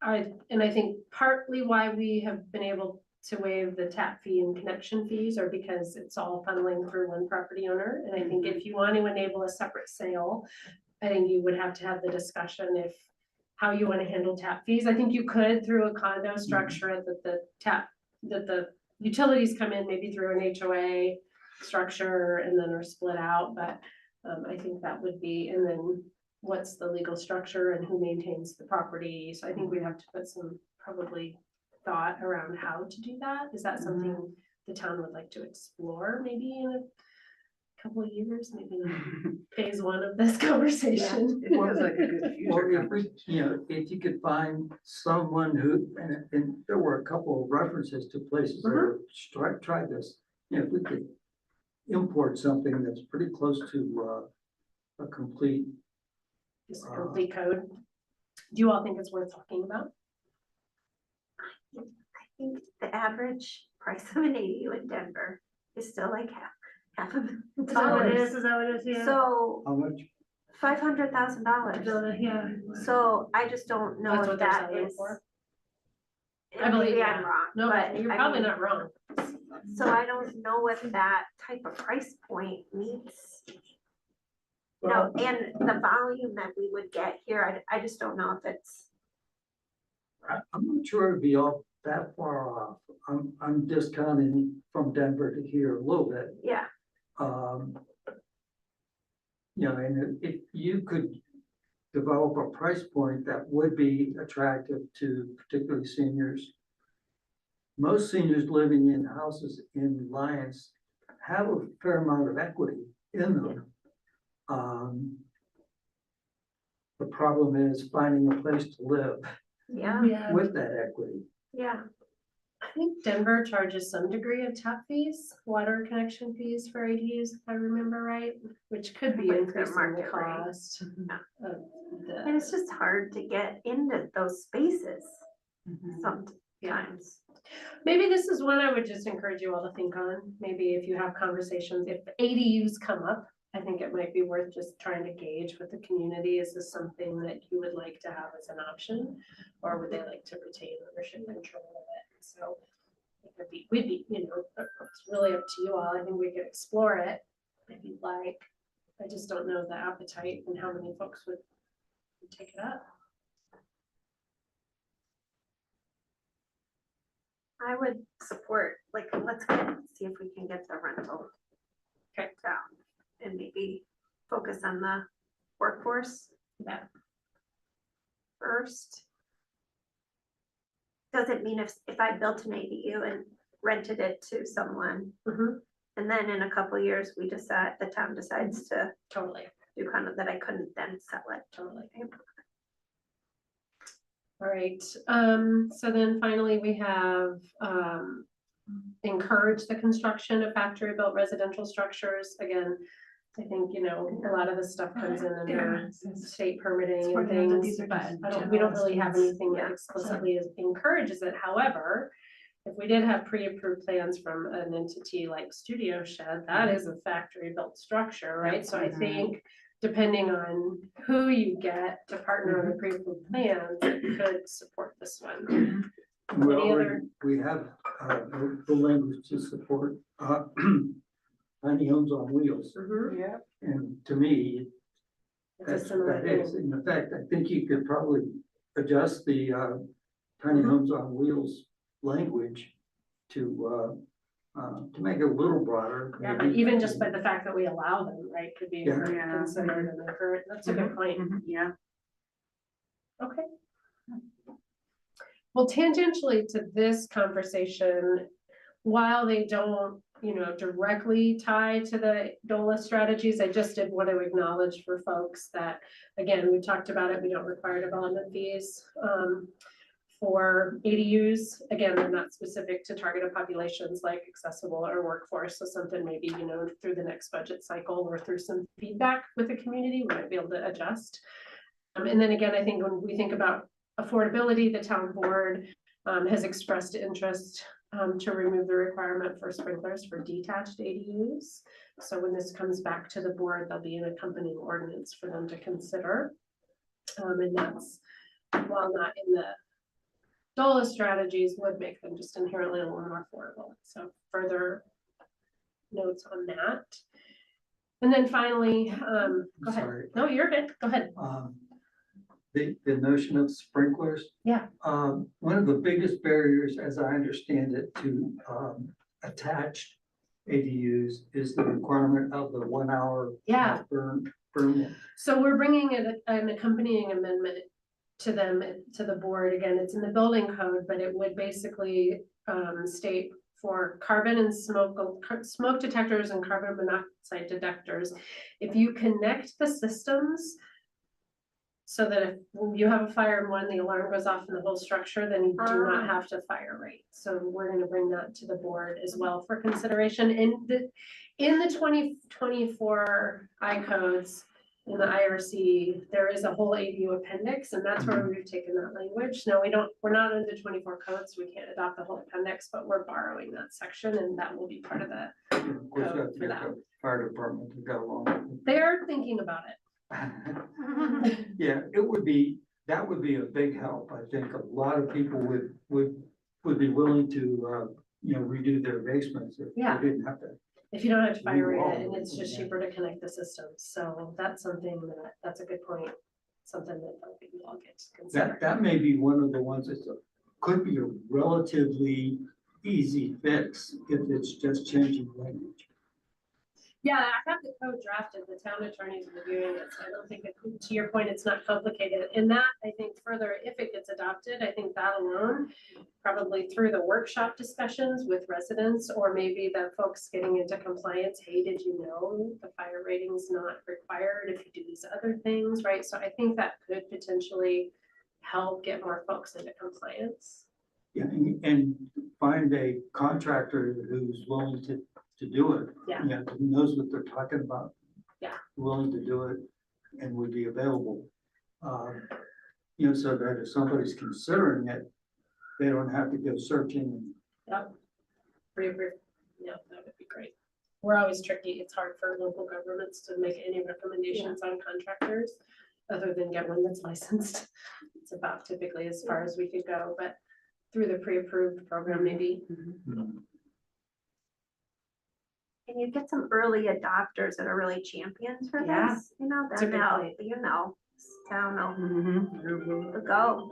I think partly why we have been able to waive the tap fee and connection fees are because it's all funneling through one property owner. And I think if you want to enable a separate sale, I think you would have to have the discussion if how you want to handle tap fees. I think you could through a condo structure that the utilities come in maybe through an HOA structure and then are split out, but I think that would be, and then what's the legal structure and who maintains the property? So I think we'd have to put some probably thought around how to do that. Is that something the town would like to explore maybe in a couple of years, maybe not phase one of this conversation? It feels like a good Or future if we, if you could find someone who, and there were a couple of references to places that have tried this. If we could import something that's pretty close to a complete. Just a complete code. Do you all think it's worth talking about? I think the average price of an ADU in Denver is still like half a million Is that what it dollars. is? Is that what it is? Yeah. So How much? $500,000. Yeah. So I just don't know That's if what they're that selling is. for? and I believe maybe you. I'm wrong, No, but you're I probably mean, not wrong. so I don't know if that type of price point meets. No, and the volume that we would get here, I just don't know if it's, I'm not sure it'd be all that far off. I'm discounting from Denver to here a little bit. yeah, And if you could develop a price point that would be attractive to particularly seniors. Most seniors living in houses in Lyons have a fair amount of equity in them. The problem is finding a place to live yeah, Yeah. with that equity. yeah. I think Denver charges some degree of tap fees, water connection fees for ADUs, if I remember right, which could be Like the increasing the market rate. cost of And it's just hard to get into those spaces Mhm. sometimes. Maybe this is one I would just encourage you all to think on. Maybe if you have conversations, if ADUs come up, I think it might be worth just trying to gauge with the community. Is this something that you would like to have as an option? Or would they like to retain ownership and control of it? So it would be, it's really up to you all. I think we could explore it if you'd like. I just don't know the appetite and how many folks would take it up. I would support, like, see if we can get the rental. Okay. Down and maybe focus on the workforce. Yeah. First. Doesn't mean if I built an ADU and rented it to someone, Mhm. and then in a couple of years, the town decides to Totally, do kind of that, I couldn't then sell it. totally. All right, so then finally we have, encourage the construction of factory-built residential structures. Again, I think, a lot of this stuff comes in under state permitting and things, but we don't really have anything that explicitly encourages it. However, if we did have pre-approved plans from an entity like Studio Shed, that is a factory-built structure, right? So I think depending on who you get to partner on the pre-approved plans, it could support this one. We Any other- we have the language to support tiny homes on wheels. Mhm. Yeah. And to me, It's a that's, similar that is, thing. in effect, I think you could probably adjust the tiny homes on wheels language to make it a little broader. Yeah, but maybe. even just by the fact that we allow them, right, could be Yeah. Yeah. considered and encouraged. That's a good point. Yeah. Okay. Well, tangentially to this conversation, while they don't, directly tie to the DOLA strategies, I just did want to acknowledge for folks that, again, we talked about it, we don't require development fees for ADUs. Again, they're not specific to targeted populations like accessible or workforce. So something maybe, through the next budget cycle or through some feedback with the community, we might be able to adjust. And then again, I think when we think about affordability, the town board has expressed interest to remove the requirement for sprinklers for detached ADUs. So when this comes back to the board, there'll be an accompanying ordinance for them to consider. And that's, while not in the DOLA strategies, would make them just inherently a little more affordable. So further notes on that. And then finally, go ahead. Sorry. No, you're good. Go ahead. The notion of sprinklers. Yeah. One of the biggest barriers, as I understand it, to attached ADUs is the requirement of the 1 hour. Yeah. Burn. So we're bringing an accompanying amendment to them, to the board. Again, it's in the building code, but it would basically state for carbon and smoke detectors and carbon monoxide detectors, if you connect the systems so that if you have a fire in one, the alarm goes off in the whole structure, then you do not have to fire rate. So we're gonna bring that to the board as well for consideration. In the 2024 I-codes, in the IRC, there is a whole ADU appendix, and that's where we've taken that language. Now, we're not in the 24 codes, so we can't adopt the whole appendix, but we're borrowing that section, and that will be part of the, Of course, you have to get the fire department to go along. they're thinking about it. Yeah, that would be a big help. I think a lot of people would be willing to, redo their basements if Yeah. they didn't have to. If you don't have to fire rate it, and Wow. it's just cheaper to connect the systems, so that's something that's a good point, something that I think we all get to consider. That may be one of the ones that could be a relatively easy fix if it's just changing language. Yeah, I have the code drafted, the town attorney's reviewing it, so I don't think, to your point, it's not complicated. And that, I think further, if it gets adopted, I think that alone, probably through the workshop discussions with residents, or maybe the folks getting into compliance, hey, did you know the fire rating's not required if you do these other things, right? So I think that could potentially help get more folks into compliance. Yeah, and find a contractor who's willing to do it. Yeah. Who knows what they're talking about. Yeah. Willing to do it and would be available. So that if somebody's considering it, they don't have to go searching. Yep. Yeah, that would be great. We're always tricky. It's hard for local governments to make any recommendations on contractors other than get one that's licensed. It's about typically as far as we could go, but through the pre-approved program, maybe. And you get some early adopters that are really champions for Yeah. this, It's a then good they'll, point. town will Mhm. go.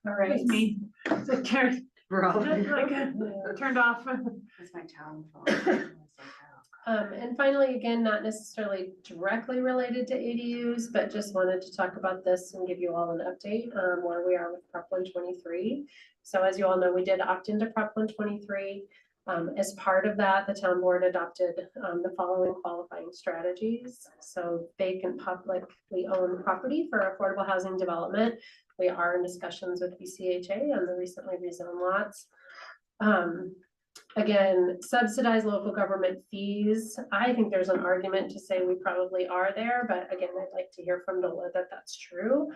All right. It's me. Turned We're all. off. That's my town phone. And finally, again, not necessarily directly related to ADUs, but just wanted to talk about this and give you all an update on where we are with Prop 123. So as you all know, we did opt into Prop 123. As part of that, the town board adopted the following qualifying strategies. So vacant publicly owned property for affordable housing development. We are in discussions with BCHA on the recently rezoned lots. Again, subsidized local government fees. I think there's an argument to say we probably are there, but again, I'd like to hear from DOLA that that's true.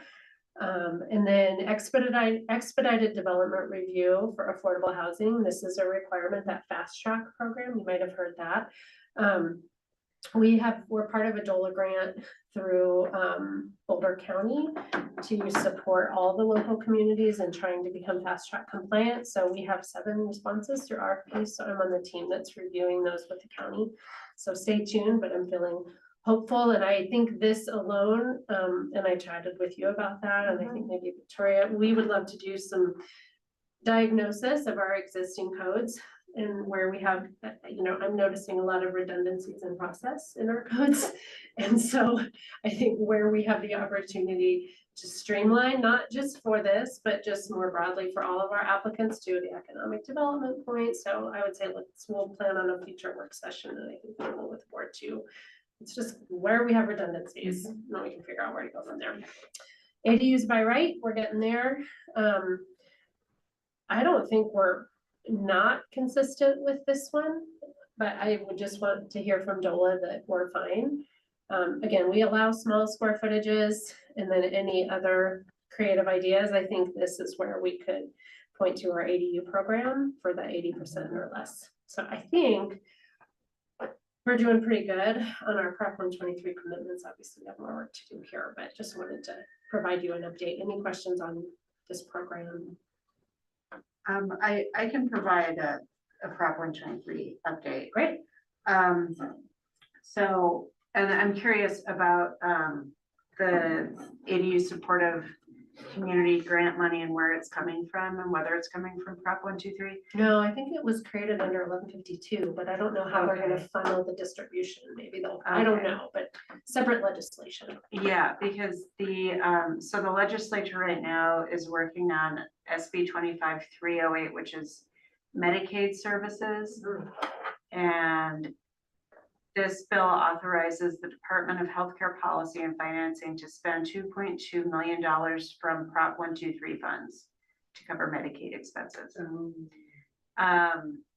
And then expedited development review for affordable housing. This is a requirement, that fast track program. You might have heard that. We're part of a DOLA grant through Boulder County to support all the local communities in trying to become fast track compliant. So we have 7 responses through RFPs. So I'm on the team that's reviewing those with the county. So stay tuned, but I'm feeling hopeful. And I think this alone, and I chatted with you about that, and I think maybe Victoria, we would love to do some diagnosis of our existing codes and where we have, I'm noticing a lot of redundancies in process in our codes. And so I think where we have the opportunity to streamline, not just for this, but just more broadly for all of our applicants to the economic development point. So I would say we'll plan on a future work session, and I think we'll with the board too. It's just where we have redundancies, and then we can figure out where to go from there. ADUs by right, we're getting there. I don't think we're not consistent with this one, but I would just want to hear from DOLA that we're fine. Again, we allow small square footages and then any other creative ideas. I think this is where we could point to our ADU program for the 80% or less. So I think we're doing pretty good on our Prop 123 commitments. Obviously, we have more work to do here, but just wanted to provide you an update. Any questions on this program? I can provide a Prop 123 update. Great. So, and I'm curious about, the ADU supportive community grant money and where it's coming from and whether it's coming from Prop 123. No, I think it was created under 1152, but I don't know how they're gonna Okay. funnel the distribution. Maybe they'll, I don't Okay. know, but separate legislation. Yeah, because so the legislature right now is working on SB 25-308, which is Medicaid services. And this bill authorizes the Department of Healthcare Policy and Financing to spend $2.2 million from Prop 123 funds to cover Medicaid expenses.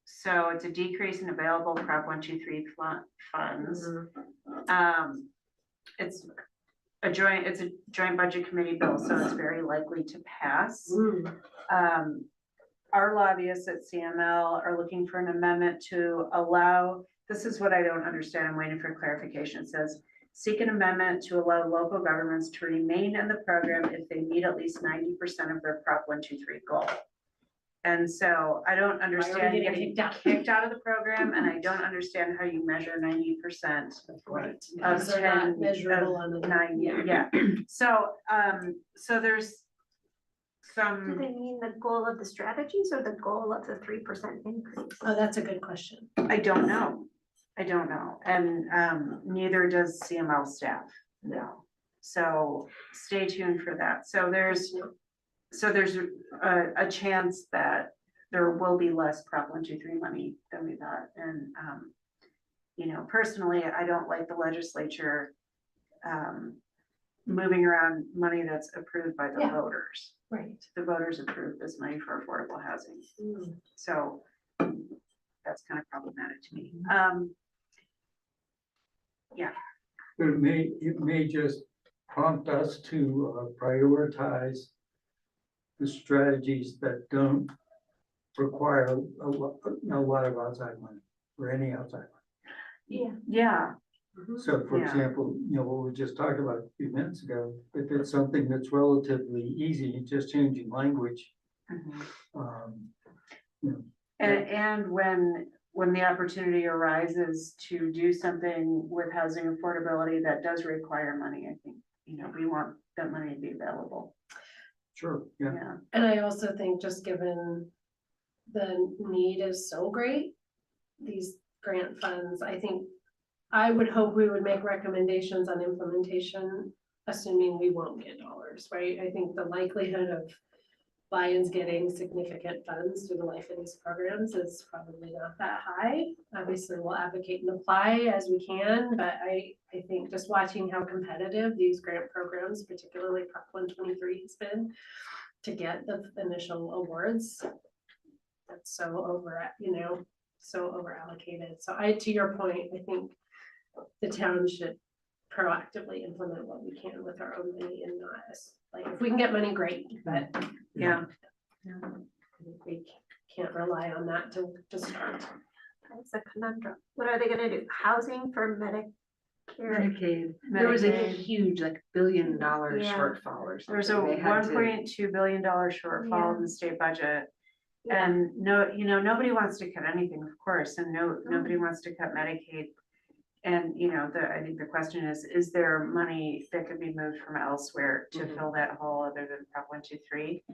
So it's a decrease in available Prop 123 funds. It's a joint budget committee bill, so it's very likely to pass. Our lobbyists at CML are looking for an amendment to allow, this is what I don't understand, I'm waiting for clarification. It says, seek an amendment to allow local governments to remain in the program if they meet at least 90% of their Prop 123 goal. And so I don't understand getting getting kicked out of the program, and I don't understand how you measure 90%. Right. Of Those are not 10, measurable of on the 9, yeah. yeah. So, so there's Do some, they mean the goal of the strategies or the goal of the 3% increase? Oh, that's a good question. I don't know. And neither does CML staff know. So stay tuned for that. So there's a chance that there will be less Prop 123 money than we thought. And, you know, personally, I don't like the legislature moving around money that's approved by the Yeah. voters. Right. The voters approved this money for affordable housing. So that's kind of problematic to me. But it may just prompt us to prioritize the strategies that don't require a lot of outside money or any outside money. Yeah, So for Yeah. example, you know, what we just talked about a few minutes ago, if it's something that's relatively easy, just changing language, you know, and when the opportunity arises to do something with housing affordability that does require money, I think, you know, we want that money to be available. sure, yeah. Yeah, And I also think just given the need is so great, these grant funds, I think I would hope we would make recommendations on implementation, assuming we won't get dollars, right? I think the likelihood of Lions getting significant funds through the life of these programs is probably not that high. Obviously, we'll advocate and apply as we can, but I think just watching how competitive these grant programs, particularly Prop 123 has been to get the initial awards, that's so over allocated. So to your point, I think the town should proactively implement what we can with our own money and not like, if we can get money, great, but yeah. we can't rely on that to start. It's a conundrum. What are they gonna do? Housing for Medicare? Medicaid, there was a Medicaid. huge, like, $1 billion Yeah. shortfall or something. There's a They had to- $1.2 billion shortfall Yeah. in the state budget. Yeah. And nobody wants to cut anything, of course, and nobody wants to cut Medicaid. And, I think the question is there money that could be moved from elsewhere to fill that hole other than Prop 123?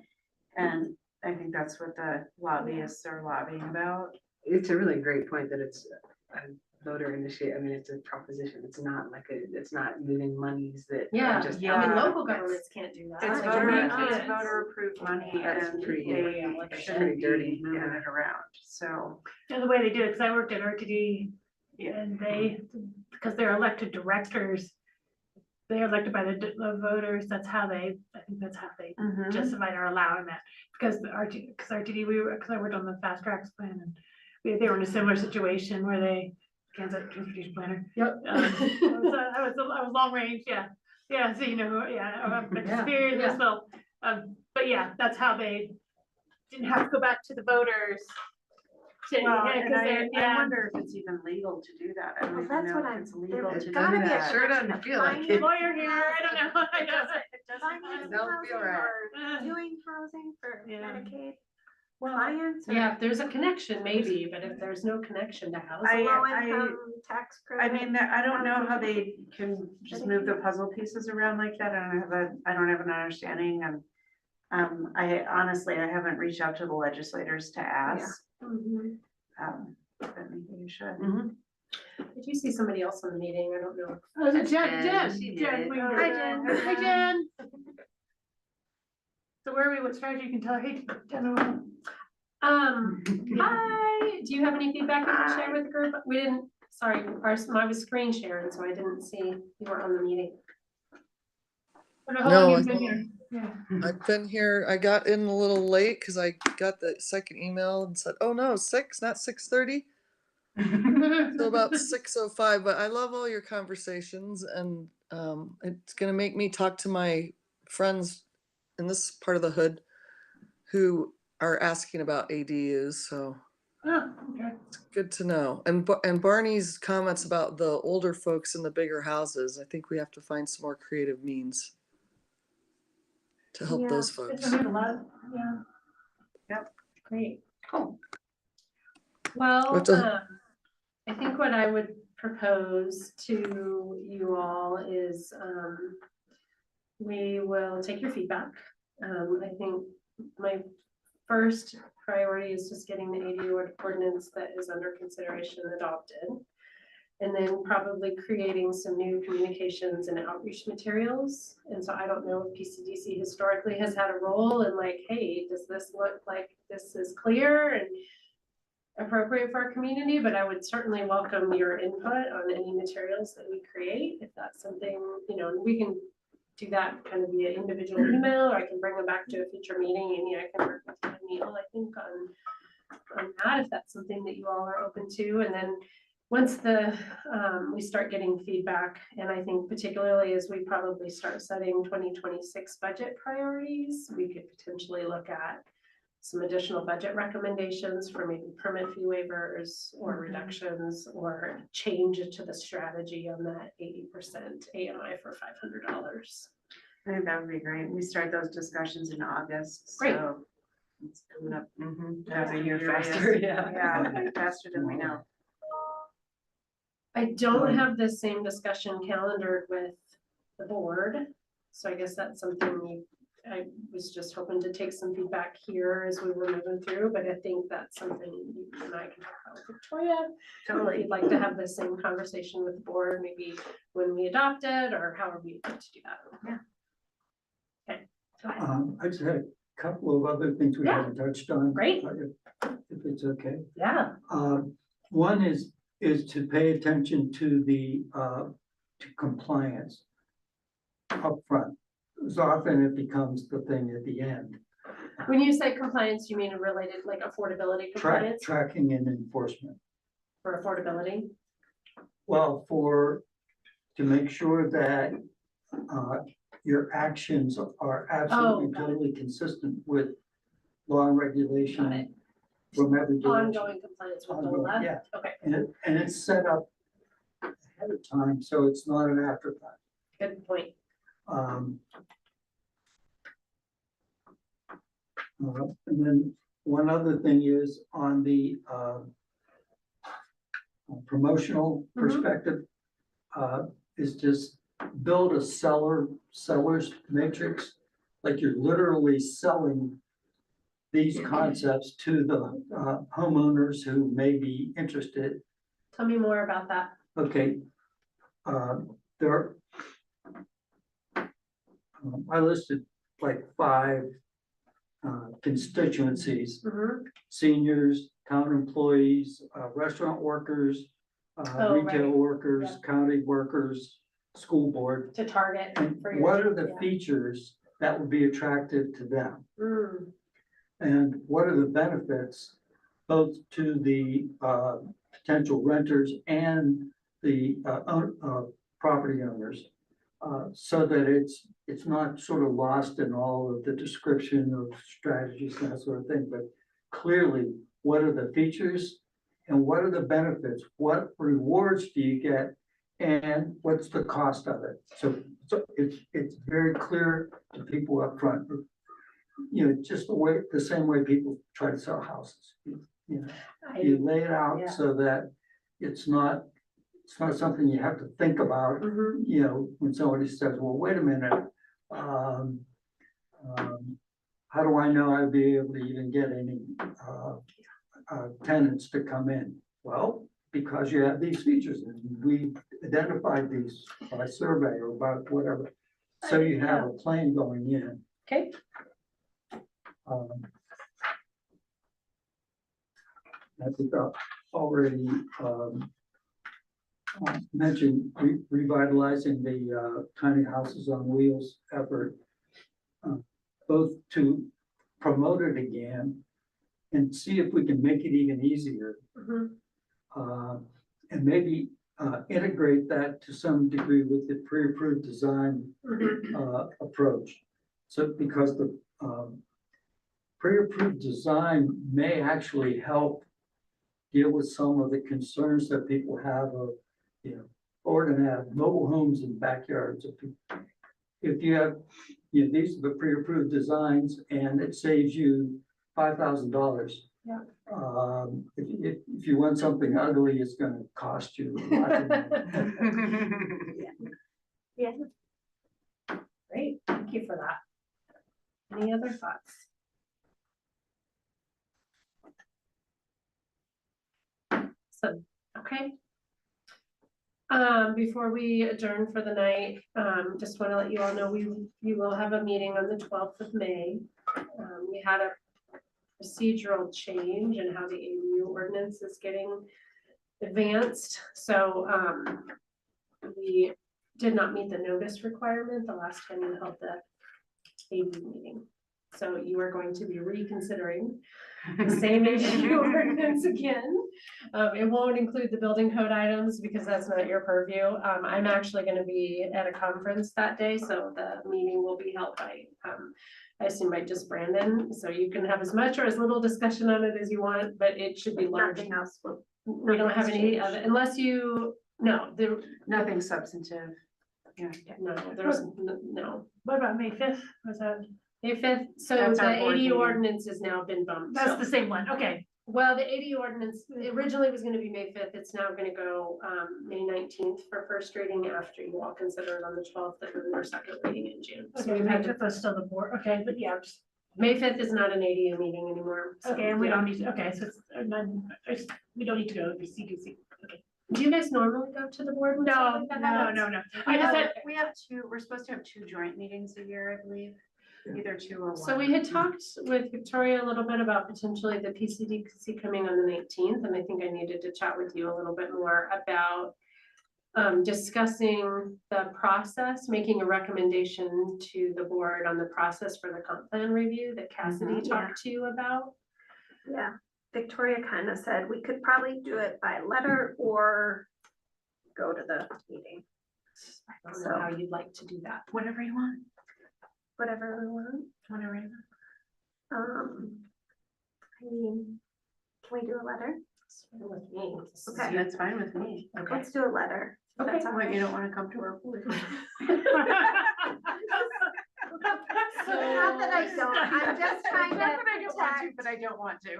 And I think that's what the lobbyists are lobbying about. It's a really great point that it's a voter initiative. I mean, it's a proposition. It's not like it's not moving monies that. Yeah, are just. yeah. I mean, Yeah. local governments can't do that. It's Like, voter, Jamaica it's is. voter approved money That's and pretty- they that's shouldn't pretty be dirty, moving yeah. it around, so. And the way they do it, because I worked at RTD Yeah. and because they're elected directors, they're elected by the voters, I think that's how they Mhm. justified or allowing that. Because RTD, because I worked on the fast tracks plan and they were in a similar situation where they Kansas transportation planner. Yep. I was long range, yeah, so you know, I'm Yeah, experienced yeah. as well, but yeah, that's how they didn't have to go back to the voters. To, Well, yeah, and 'cause they're, I yeah. wonder if it's even legal to do that. I don't Well, even that's know what if I'm, it's legal to there's do gotta be a that. Sure connection doesn't to feel like finance- it. Lawyer here, I don't know, I know. Finance Don't housing feel right. or doing housing for Yeah. Medicaid Well, clients or yeah, if there's a connection, maybe, but if there's no connection to housing. low income tax I credit. mean, I don't know how they can just move the puzzle pieces around like that. I don't have an understanding and I honestly, I haven't reached out to the legislators to ask. Mhm. But maybe you should. Mhm. Did you see somebody else on the meeting? I don't know. Oh, is it Jen, Jen? she Jen, did. we Oh, can hi, go Jen. there. Hi, Jen. So where are we, what strategy you can tell her, hey, Jen, Hi, do you have any feedback you can share with the group? We didn't, sorry, I was screen sharing, so I didn't see you were on the meeting. I don't know how No, long you've been here. Yeah. I've been here. I got in a little late because I got the second email and said, "Oh no, 6, not 6:30." So about 6:05. But I love all your conversations, and it's gonna make me talk to my friends in this part of the hood who are asking about ADUs. So Oh, okay. it's good to know. And Barney's comments about the older folks in the bigger houses. I think we have to find some more creative means to help Yeah, those It's folks. a lot, yeah. Great. Cool. Well, What the- I think what I would propose to you all is, we will take your feedback. I think my first priority is just getting the ADU ordinance that is under consideration adopted. And then probably creating some new communications and outreach materials. And so I don't know if PCDC historically has had a role in like, hey, does this look like this is clear and appropriate for our community? But I would certainly welcome your input on any materials that we create. If that's something, you know, we can do that kind of via individual email, or I can bring them back to a future meeting. Amy, I can work with you and Neil, I think, on that, if that's something that you all are open to. And then once we start getting feedback, and I think particularly as we probably start setting 2026 budget priorities, we could potentially look at some additional budget recommendations for maybe permit fee waivers or reductions or change to the strategy on that 80% AMI for $500. I think that would be great. We start those discussions in August, Great. so. It's coming up. That's a year Furious. faster, yeah. Yeah, faster than we know. I don't have the same discussion calendared with the board, so I guess that's something I was just hoping to take some feedback here as we were moving through, but I think that's something you and I can talk about with Victoria. If Totally. you'd like to have the same conversation with the board, maybe when we adopt it, or however we want to do that. Yeah. Okay, go ahead. I just had a couple of other things we Yeah. haven't touched on. Great. If it's okay. Yeah, One is to pay attention to to compliance upfront. So often it becomes the thing at the end. when you say compliance, you mean related, like affordability compliance Tracking and enforcement. for affordability? Well, to make sure that your actions are absolutely got it. totally consistent with law and Got regulation it. from every direction. Ongoing compliance with Ongoing, DOLA? yeah. Okay, And it's set up ahead of time, so it's not an afterthought. good point. And then one other thing is on the promotional Mhm. perspective, is just build a seller's matrix. Like you're literally selling these concepts to the homeowners who may be interested. Tell me more about that. Okay. There. I listed like 5 constituencies: Mhm. seniors, town employees, restaurant workers, Oh, retail right. workers, Yeah. county workers, school board. To target And for your. what are the yeah. features that would be attractive to them? Mm, And what are the benefits both to the potential renters and the property owners. So that it's not sort of lost in all of the description of strategies and that sort of thing, but clearly, what are the features and what are the benefits? What rewards do you get? And what's the cost of it? So it's very clear to people up front. You know, just the same way people try to sell houses. You know, you lay it out Yeah. so that it's not something you have to think about, Mhm. you know, when somebody says, well, wait a minute. How do I know I'd be able to even get any tenants to come in? Well, because you have these features and we identified these by survey or by whatever. So you have a plan going in. Okay, I think I've already mentioned revitalizing the tiny houses on wheels effort. Both to promote it again and see if we can make it even easier. Mhm. And maybe integrate that to some degree with the pre-approved design Mhm. approach. So because the pre-approved design may actually help deal with some of the concerns that people have of, you know, or to have mobile homes in backyards. If you have, you know, these are the pre-approved designs and it saves you $5,000. Yeah. If you want something ugly, it's gonna cost you a lot of money. Yeah. Great, thank you for that. Any other thoughts? So, okay. Before we adjourn for the night, just want to let you all know, we will have a meeting on the 12th of May. We had a procedural change in how the ADU ordinance is getting advanced, so, we did not meet the notice requirement the last time we held the ADU meeting. So you are going to be reconsidering the same ADU ordinance again. It won't include the building code items because that's not your purview. I'm actually gonna be at a conference that day, so the meeting will be held by, I assume by just Brandon, so you can have as much or as little discussion on it as you want, but it should be large. Nothing else will. We don't have any of it, unless you, no, there, Nothing substantive. no, there's, no. What about May 5th? Was that, May 5th, so That's the our board ADU meeting. ordinance has now been bumped. that's so- the same one, okay. Well, the ADU ordinance originally was gonna be May 5th, it's now gonna go, May 19th for first reading after you all consider it on the 12th, and then our second reading in June. So Okay, we've May had to, 5th was still the board, okay, but yeah, just, May 5th is not an ADU meeting anymore. so, okay, and we yeah. don't need, to. Okay, so it's, we don't need to go to CDC, okay. Do you guys normally go to the board? with No, something like that? no. I just said, We have we're supposed to have 2 joint meetings a year, I believe, either 2 or 1. So we had talked with Victoria a little bit about potentially the PCDC coming on the 19th, and I think I needed to chat with you a little bit more about discussing the process, making a recommendation to the board on the process for the comp plan review that Cassidy talked to you about. Yeah, Victoria kind of said we could probably do it by letter or go to the meeting, I don't know how you'd like to do that. Whatever you want, whatever we want. whatever you want. I mean, can we do a letter? It's fine with me. This is Okay. you. That's fine with me. Okay. Let's do a letter. if Okay. that's all What, right. you don't wanna come to our board? Not that I don't, I'm just trying to Not that I don't want to, protect. but I don't want to.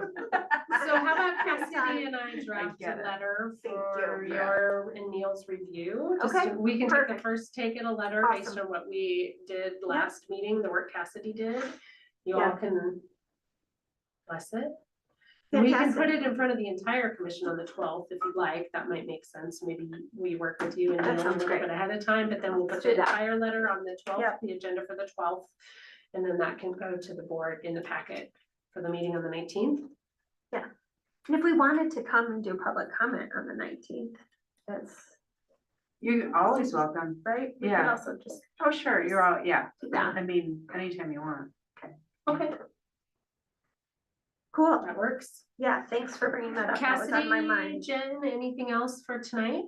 So how about Cassidy and I draft get a it. letter Thank for you. your and Neil's review? Just Okay, to- We can take the perfect. first take at a letter based Awesome. on what we did last meeting, the work Cassidy did. You all Yeah. can bless it. And we can put Fantastic. it in front of the entire commission on the 12th if you'd like. That might make sense. Maybe we work with you and That Neil a sounds little great. bit ahead of time, but then we'll Let's put the do that. entire letter on the 12th, Yep. the agenda for the 12th. And then that can go to the board in the packet for the meeting on the 19th. And if we wanted to come and do public comment on the 19th, that's, You're always welcome. right? We could Yeah. also just Oh, sure, you're all, yeah. do that. I mean, anytime you want. Okay. Cool. That works. Yeah, thanks for bringing that up. That was on my Cassidy, mind. Jen, anything else for tonight?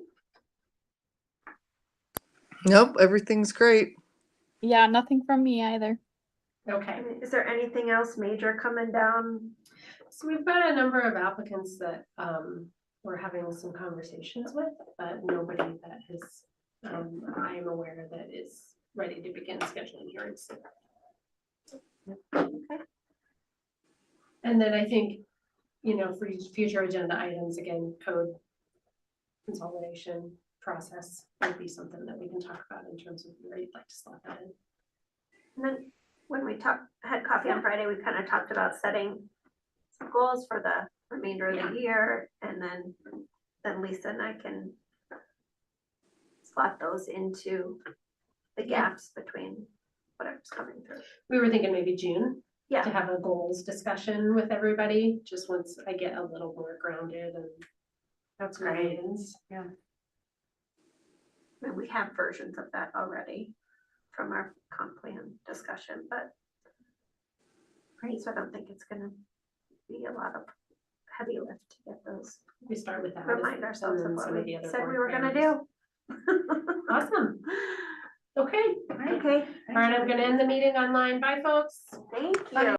Nope, everything's great. Yeah, nothing from me either. Okay, Is there anything else major coming down? so we've got a number of applicants that, we're having some conversations with, but nobody that is, I am aware that is ready to begin scheduling hearings. And then I think, you know, for future agenda items, again, code consolidation process would be something that we can talk about in terms of where you'd like to slot that in. And then when we had coffee on Friday, we kind of talked about setting some goals for the remainder of the year, and then Lisa and I can slot those into the gaps between whatever's coming through. We were thinking maybe June. Yeah. To have a goals discussion with everybody, just once I get a little more grounded and. That's great. I mean, we have versions of that already from our comp plan discussion, but so I don't think it's gonna be a lot of heavy lift to get those, We start with that. remind ourselves and of then what some of we the other said we board were gonna priorities. do. Awesome. Okay, Okay, all right, I'm gonna end the meeting online. Bye, folks. thank Bye. you.